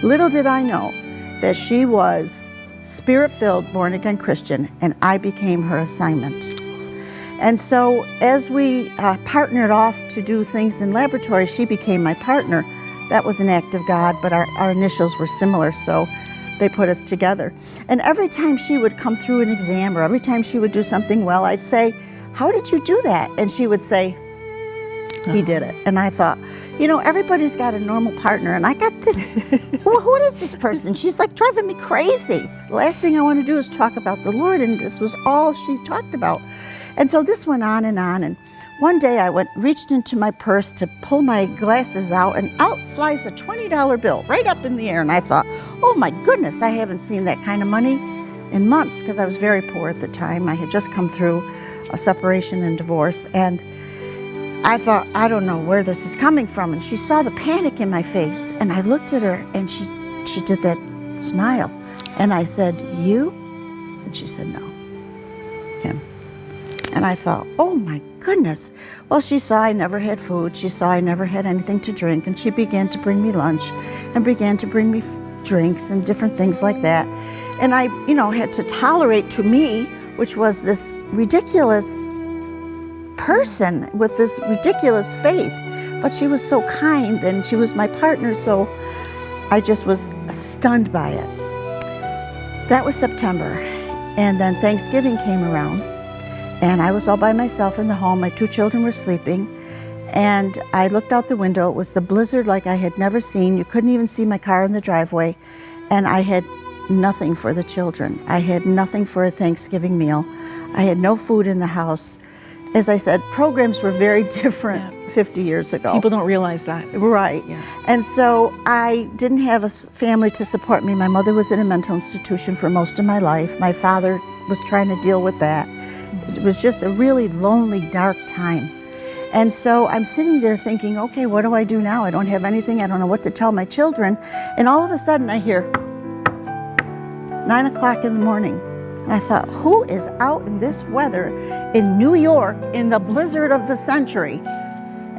Little did I know that she was spirit-filled, born-again Christian, and I became her assignment. And so as we partnered off to do things in laboratory, she became my partner. That was an act of God, but our initials were similar, so they put us together. And every time she would come through an exam or every time she would do something well, I'd say, "How did you do that?" And she would say, "He did it." And I thought, everybody's got a normal partner, and I got this, what is this person? She's like driving me crazy. The last thing I want to do is talk about the Lord, and this was all she talked about. And so this went on, and one day I reached into my purse to pull my glasses out, and out flies a $20 bill right up in the air. And I thought, oh my goodness, I haven't seen that kind of money in months, because I was very poor at the time. I had just come through a separation and divorce, and I thought, I don't know where this is coming from. And she saw the panic in my face, and I looked at her, and she did that smile. And I said, "You?" And she said, "No, him." And I thought, oh my goodness. Well, she saw I never had food. She saw I never had anything to drink. And she began to bring me lunch and began to bring me drinks and different things like that. And I, had to tolerate to me, which was this ridiculous person with this ridiculous faith. But she was so kind and she was my partner. So I just was stunned by it. That was September. And then Thanksgiving came around. And I was all by myself in the home. My 2 children were sleeping. And I looked out the window. It was the blizzard like I had never seen. You couldn't even see my car in the driveway. And I had nothing for the children. I had nothing for a Thanksgiving meal. I had no food in the house. As I said, programs were very different 50 years ago. People don't realize that. Right. Yeah. And so I didn't have a family to support me. My mother was in a mental institution for most of my life. My father was trying to deal with that. It was just a really lonely, dark time. And so I'm sitting there thinking, okay, what do I do now? I don't have anything. I don't know what to tell my children. And all of a sudden I hear 9 o'clock in the morning. And I thought, who is out in this weather in New York in the blizzard of the century?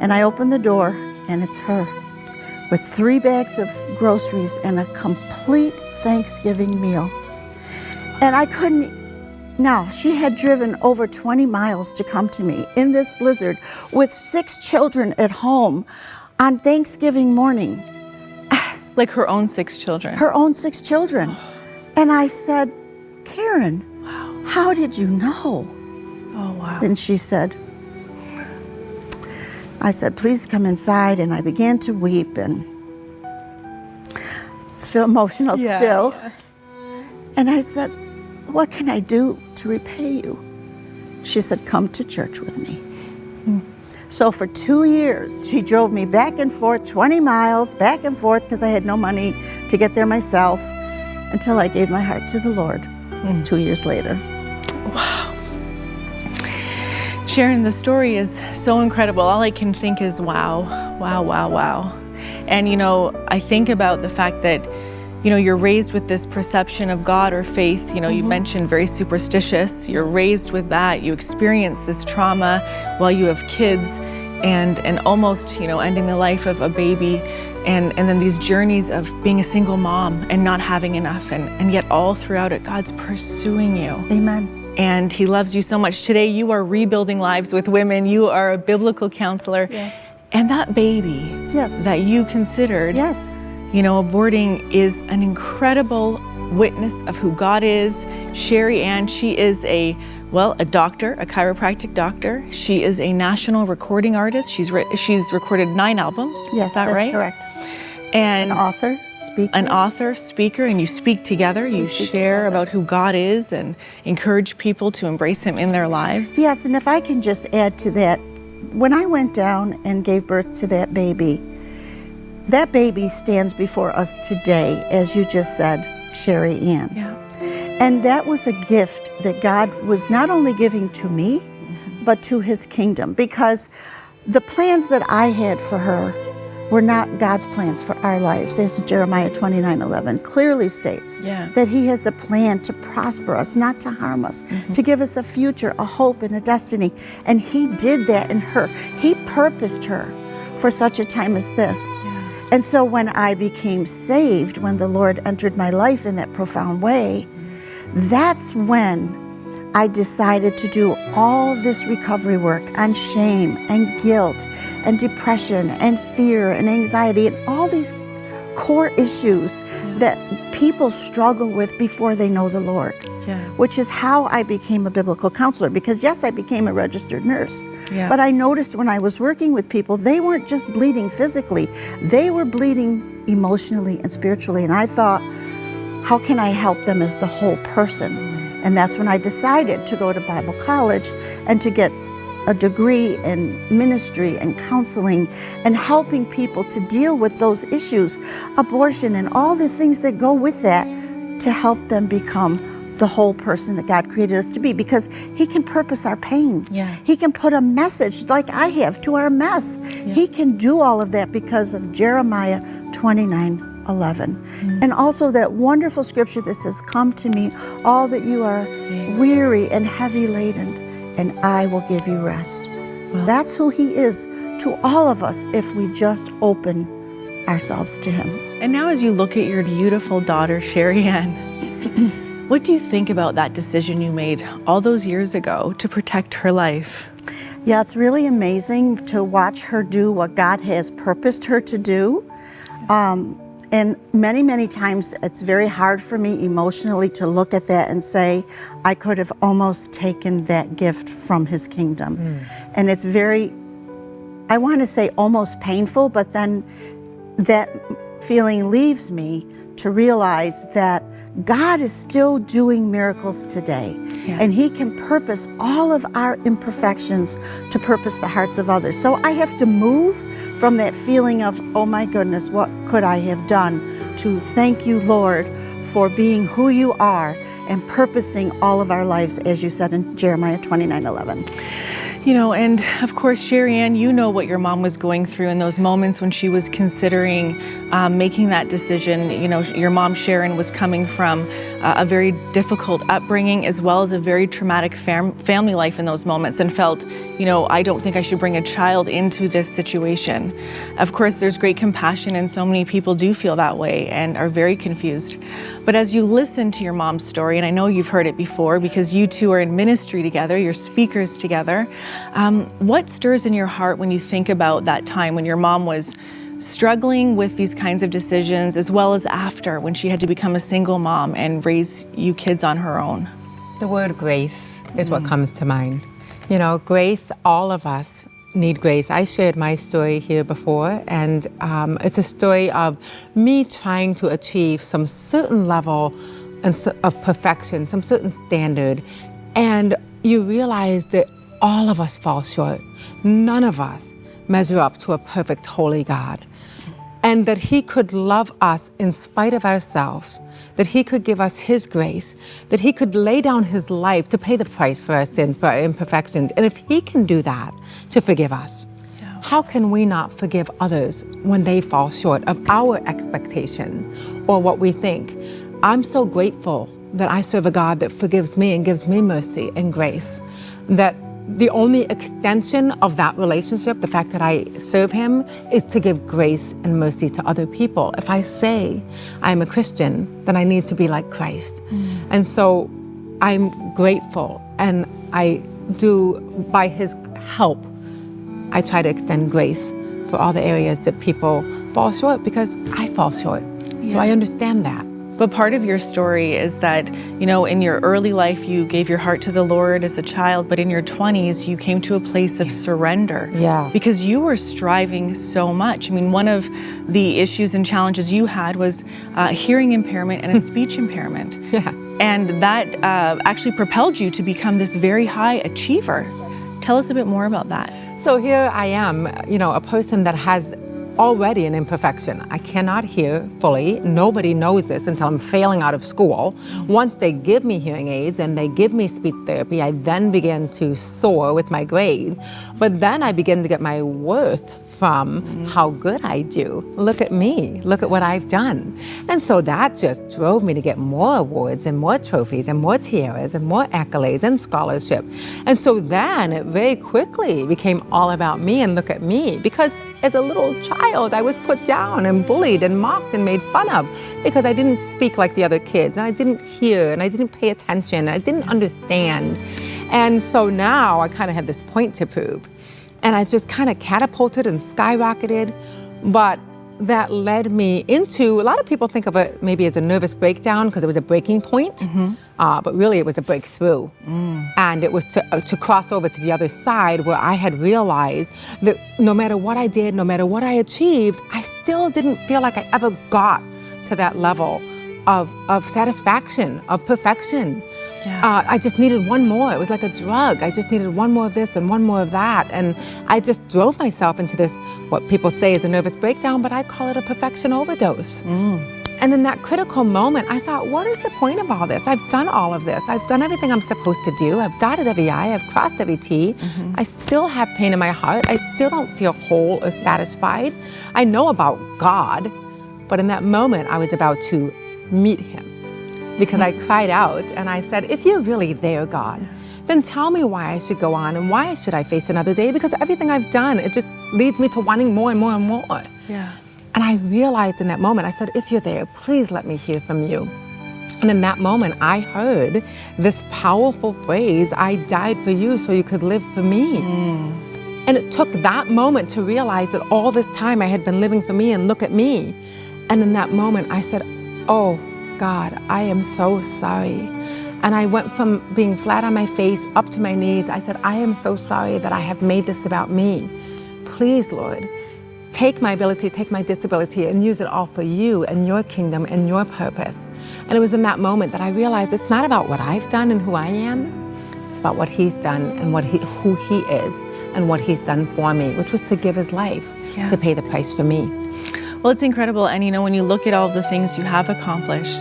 And I open the door, and it's her with 3 bags of groceries and a complete Thanksgiving meal. And I couldn't. Now, she had driven over 20 miles to come to me in this blizzard with 6 children at home on Thanksgiving morning. Like her own 6 children? Her own 6 children. And I said, Karen, how did you know? Oh, wow. And she said, I said, please come inside. And I began to weep, and it's feel emotional still. Yeah. And I said, what can I do to repay you? She said, come to church with me. So for 2 years, she drove me back and forth, 20 miles, back and forth, because I had no money to get there myself, until I gave my heart to the Lord 2 years later. Wow. Sharon, the story is so incredible. All I can think is, wow, wow, wow, wow. And, you know, I think about the fact that, you know, you're raised with this perception of God or faith. You know, you mentioned very superstitious. You're raised with that. You experience this trauma while you have kids, and almost, you know, ending the life of a baby. And then these journeys of being a single mom and not having enough. And yet all throughout it, God's pursuing you. Amen. And he loves you so much. Today, you are rebuilding lives with women. You are a biblical counselor. Yes. And that baby that you considered, you know, aborting is an incredible witness of who God is. Sherry Ann, she is a doctor, a chiropractic doctor. She is a national recording artist. She's recorded 9 albums. Yes, is that that's right? Correct. And an author, speaker. An author, speaker, and you speak together. You share about who God is and encourage people to embrace him in their lives. Yes, and if I can just add to that, when I went down and gave birth to that baby stands before us today, as you just said, Sherry Ann. Yeah. And that was a gift that God was not only giving to me, but to his kingdom, because the plans that I had for her were not God's plans for our lives. As Jeremiah 29:11 clearly states, that he has a plan to prosper us, not to harm us, to give us a future, a hope, and a destiny. And he did that in her. He purposed her for such a time as this. And so when I became saved, when the Lord entered my life in that profound way, that's when I decided to do all this recovery work on shame and guilt and depression and fear and anxiety and all these core issues that people struggle with before they know the Lord. Which is how I became a biblical counselor, because yes, I became a registered nurse, but I noticed when I was working with people, they weren't just bleeding physically, they were bleeding emotionally and spiritually. And I thought, how can I help them as the whole person? And that's when I decided to go to Bible college and to get a degree in ministry and counseling and helping people to deal with those issues, abortion and all the things that go with that, to help them become the whole person that God created us to be, because he can purpose our pain. He can put a message like I have to our mess. He can do all of that because of Jeremiah 29:11. And also that wonderful scripture that says, come to me, all that you are weary and heavy laden, and I will give you rest. That's who he is to all of us if we just open ourselves to him. And now as you look at your beautiful daughter, Sherry Ann, what do you think about that decision you made all those years ago to protect her life? Yeah, it's really amazing to watch her do what God has purposed her to do. And many, many times it's very hard for me emotionally to look at that and say, I could have almost taken that gift from his kingdom. And it's very, I want to say almost painful, but then that feeling leaves me to realize that God is still doing miracles today. And he can purpose all of our imperfections to purpose the hearts of others. So I have to move from that feeling of, oh my goodness, what could I have done, to thank you, Lord, for being who you are and purposing all of our lives, as you said in Jeremiah 29:11. You know, and of course, Sherry Ann, you know what your mom was going through in those moments when she was considering making that decision. You know, your mom, Sharon, was coming from a very difficult upbringing as well as a very traumatic family life in those moments, and felt, you know, I don't think I should bring a child into this situation. Of course, there's great compassion, and so many people do feel that way and are very confused. But as you listen to your mom's story, and I know you've heard it before because you two are in ministry together, you're speakers together, what stirs in your heart when you think about that time when your mom was struggling with these kinds of decisions, as well as after, when she had to become a single mom and raise you kids on her own? The word grace is what comes to mind. You know, grace, all of us need grace. I shared my story here before, and it's a story of me trying to achieve some certain level of perfection, some certain standard, and you realize that all of us fall short. None of us measure up to a perfect, holy God. And that He could love us in spite of ourselves, that He could give us His grace, that He could lay down His life to pay the price for our sin, for our imperfections. And if He can do that to forgive us, how can we not forgive others when they fall short of our expectation or what we think? I'm so grateful that I serve a God that forgives me and gives me mercy and grace, that the only extension of that relationship, the fact that I serve Him, is to give grace and mercy to other people. If I say I'm a Christian, then I need to be like Christ. And so I'm grateful, and I do, by His help, I try to extend grace for all the areas that people fall short, because I fall short. So I understand that. But part of your story is that, you know, in your early life, you gave your heart to the Lord as a child, but in your 20s, you came to a place of surrender. Because you were striving so much. I mean, one of the issues and challenges you had was hearing impairment and a speech impairment. And that actually propelled you to become this very high achiever. Tell us a bit more about that. So here I am, you know, a person that has already an imperfection. I cannot hear fully. Nobody knows this until I'm failing out of school. Once they give me hearing aids and they give me speech therapy, I then begin to soar with my grade. But then I begin to get my worth from how good I do. Look at me, look at what I've done. And so that just drove me to get more awards and more trophies and more tiaras and more accolades and scholarship. And so then it very quickly became all about me and look at me, because as a little child, I was put down and bullied and mocked and made fun of because I didn't speak like the other kids, and I didn't hear, and I didn't pay attention, and I didn't understand. And so now I kind of have this point to prove. And I just kind of catapulted and skyrocketed, but that led me into, a lot of people think of it maybe as a nervous breakdown because it was a breaking point, but really it was a breakthrough. And it was to cross over to the other side, where I had realized that no matter what I did, no matter what I achieved, I still didn't feel like I ever got to that level of satisfaction, of perfection. I just needed one more. It was like a drug. I just needed one more of this and one more of that. And I just drove myself into this, what people say is a nervous breakdown, but I call it a perfection overdose. And in that critical moment, I thought, what is the point of all this? I've done all of this. I've done everything I'm supposed to do. I've dotted every I, I've crossed every T. I still have pain in my heart. I still don't feel whole or satisfied. I know about God, but in that moment, I was about to meet Him. Because I cried out and I said, if you're really there, God, then tell me why I should go on and why should I face another day? Because everything I've done, it just leads me to wanting more and more and more. And I realized in that moment, I said, if you're there, please let me hear from you. And in that moment, I heard this powerful phrase, I died for you so you could live for me. And it took that moment to realize that all this time I had been living for me, and look at me. And in that moment, I said, oh, God, I am so sorry. And I went from being flat on my face up to my knees. I said, I am so sorry that I have made this about me. Please, Lord, take my ability, take my disability, and use it all for you and your kingdom and your purpose. And it was in that moment that I realized it's not about what I've done and who I am. It's about what He's done and who He is and what He's done for me, which was to give His life to pay the price for me. Well, it's incredible. And, you know, when you look at all of the things you have accomplished,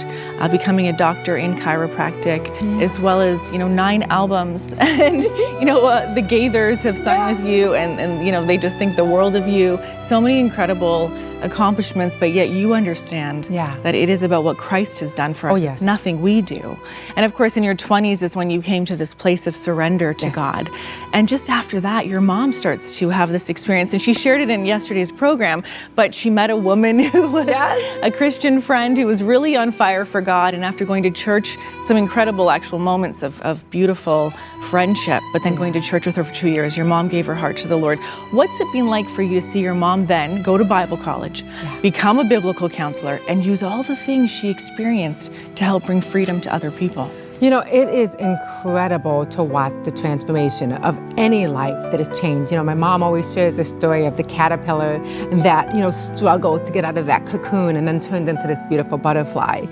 becoming a doctor in chiropractic, as well as, you know, 9 albums, and, you know, the Gaithers have sung with you, and, you know, they just think the world of you. So many incredible accomplishments, but yet you understand that it is about what Christ has done for us. It's nothing we do. And of course, in your 20s is when you came to this place of surrender to God. And just after that, your mom starts to have this experience, and she shared it in yesterday's program, but she met a woman who was a Christian friend who was really on fire for God, and after going to church, some incredible actual moments of beautiful friendship, but then going to church with her for 2 years, your mom gave her heart to the Lord. What's it been like for you to see your mom then go to Bible college, college, become a biblical counselor, and use all the things she experienced to help bring freedom to other people. You know, it is incredible to watch the transformation of any life that has changed. You know, my mom always shares the story of the caterpillar that, struggled to get out of that cocoon and then turned into this beautiful butterfly.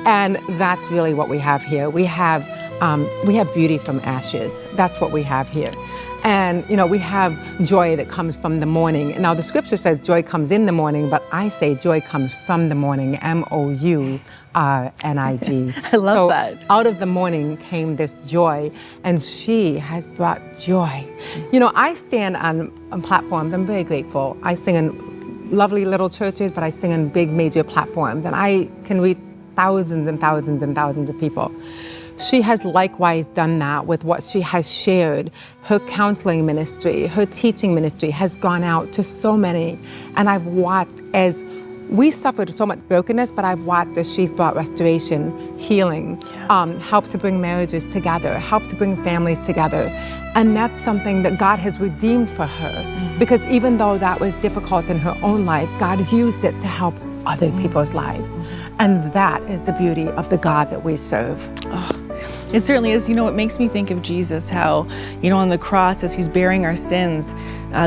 And that's really what we have here. We have beauty from ashes. That's what we have here. And, we have joy that comes from the morning. Now, the scripture says joy comes in the morning, but I say joy comes from the morning, MOURNIG. I love that. Out of the morning came this joy, and she has brought joy. I stand on platforms. I'm very grateful. I sing in lovely little churches, but I sing in big major platforms, and I can reach thousands and thousands and thousands of people. She has likewise done that with what she has shared. Her counseling ministry, her teaching ministry has gone out to so many. And I've watched as we suffered so much brokenness, but I've watched as she's brought restoration, healing, helped to bring marriages together, helped to bring families together. And that's something that God has redeemed for her. Because even though that was difficult in her own life, God has used it to help other people's lives. And that is the beauty of the God that we serve. Oh, it certainly is. It makes me think of Jesus, how, on the cross, as he's bearing our sins,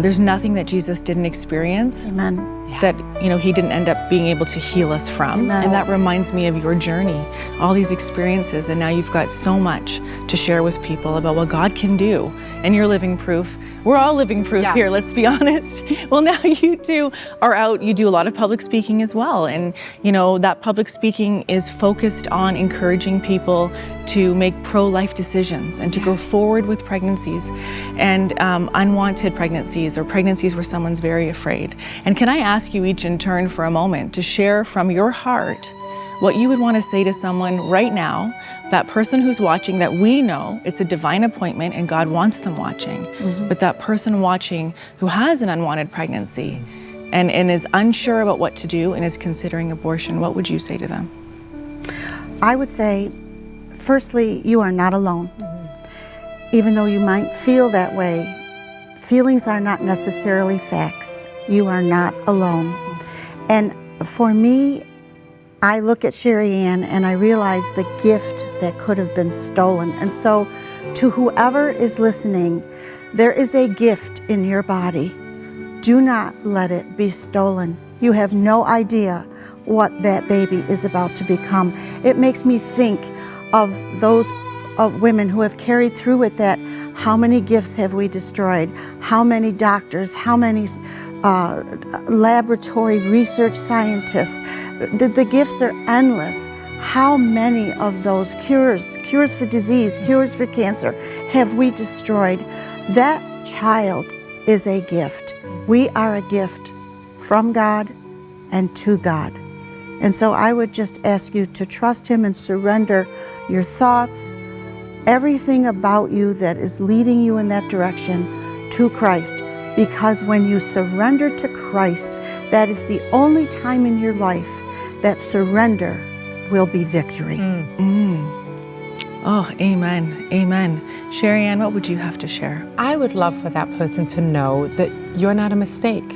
there's nothing that Jesus didn't experience. Amen. That, he didn't end up being able to heal us from. Amen. And that reminds me of your journey, all these experiences, and now you've got so much to share with people about what God can do. And you're living proof. We're all living proof here, let's be honest. Well, now you two are out, you do a lot of public speaking as well. And, that public speaking is focused on encouraging people to make pro-life decisions and to go forward with pregnancies and unwanted pregnancies or pregnancies where someone's very afraid. And can I ask you each in turn for a moment to share from your heart what you would want to say to someone right now, that person who's watching, that we know it's a divine appointment and God wants them watching, but that person watching who has an unwanted pregnancy and is unsure about what to do and is considering abortion, what would you say to them? I would say, firstly, you are not alone. Even though you might feel that way, feelings are not necessarily facts. You are not alone. And for me, I look at Sherry Ann and I realize the gift that could have been stolen. And so to whoever is listening, there is a gift in your body. Do not let it be stolen. You have no idea what that baby is about to become. It makes me think of those women who have carried through with that. How many gifts have we destroyed? How many doctors? How many laboratory research scientists? The gifts are endless. How many of those cures for disease, cures for cancer, have we destroyed? That child is a gift. We are a gift from God and to God. And so I would just ask you to trust Him and surrender your thoughts, everything about you that is leading you in that direction to Christ. Because when you surrender to Christ, that is the only time in your life that surrender will be victory. Oh, amen, amen. Sherry Ann, what would you have to share? I would love for that person to know that you're not a mistake,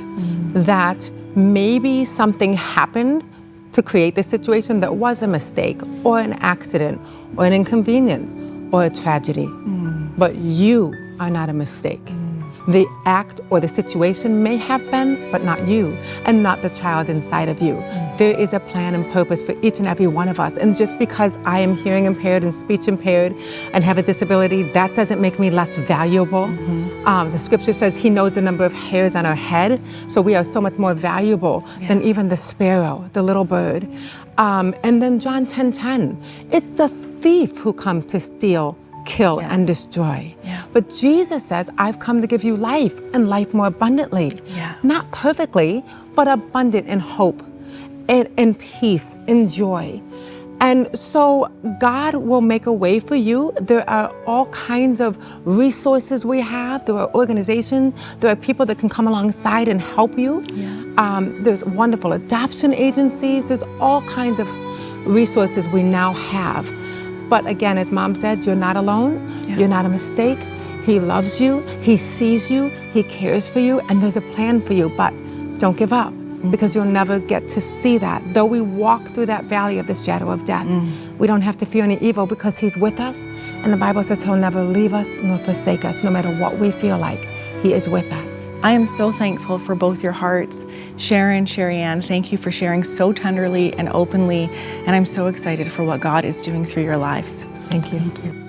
that maybe something happened to create this situation that was a mistake or an accident or an inconvenience or a tragedy, but you are not a mistake. The act or the situation may have been, but not you, and not the child inside of you. There is a plan and purpose for each and every one of us. And just because I am hearing impaired and speech impaired and have a disability, that doesn't make me less valuable. The scripture says He knows the number of hairs on our head, so we are so much more valuable than even the sparrow, the little bird. And then John 10:10, it's the thief who comes to steal, kill, and destroy. But Jesus says, I've come to give you life and life more abundantly. Not perfectly, but abundant in hope, in peace, in joy. And so God will make a way for you. There are all kinds of resources we have. There are organizations. There are people that can come alongside and help you. There's wonderful adoption agencies. There's all kinds of resources we now have. But again, as Mom said, you're not alone. You're not a mistake. He loves you. He sees you. He cares for you. And there's a plan for you. But don't give up. because you'll never get to see that. Though we walk through that valley of the shadow of death, we don't have to fear any evil because he's with us. And the Bible says he'll never leave us nor forsake us, no matter what we feel like. He is with us. I am so thankful for both your hearts. Sharon, Sherry Ann, thank you for sharing so tenderly and openly. And I'm so excited for what God is doing through your lives. Thank you. Thank you.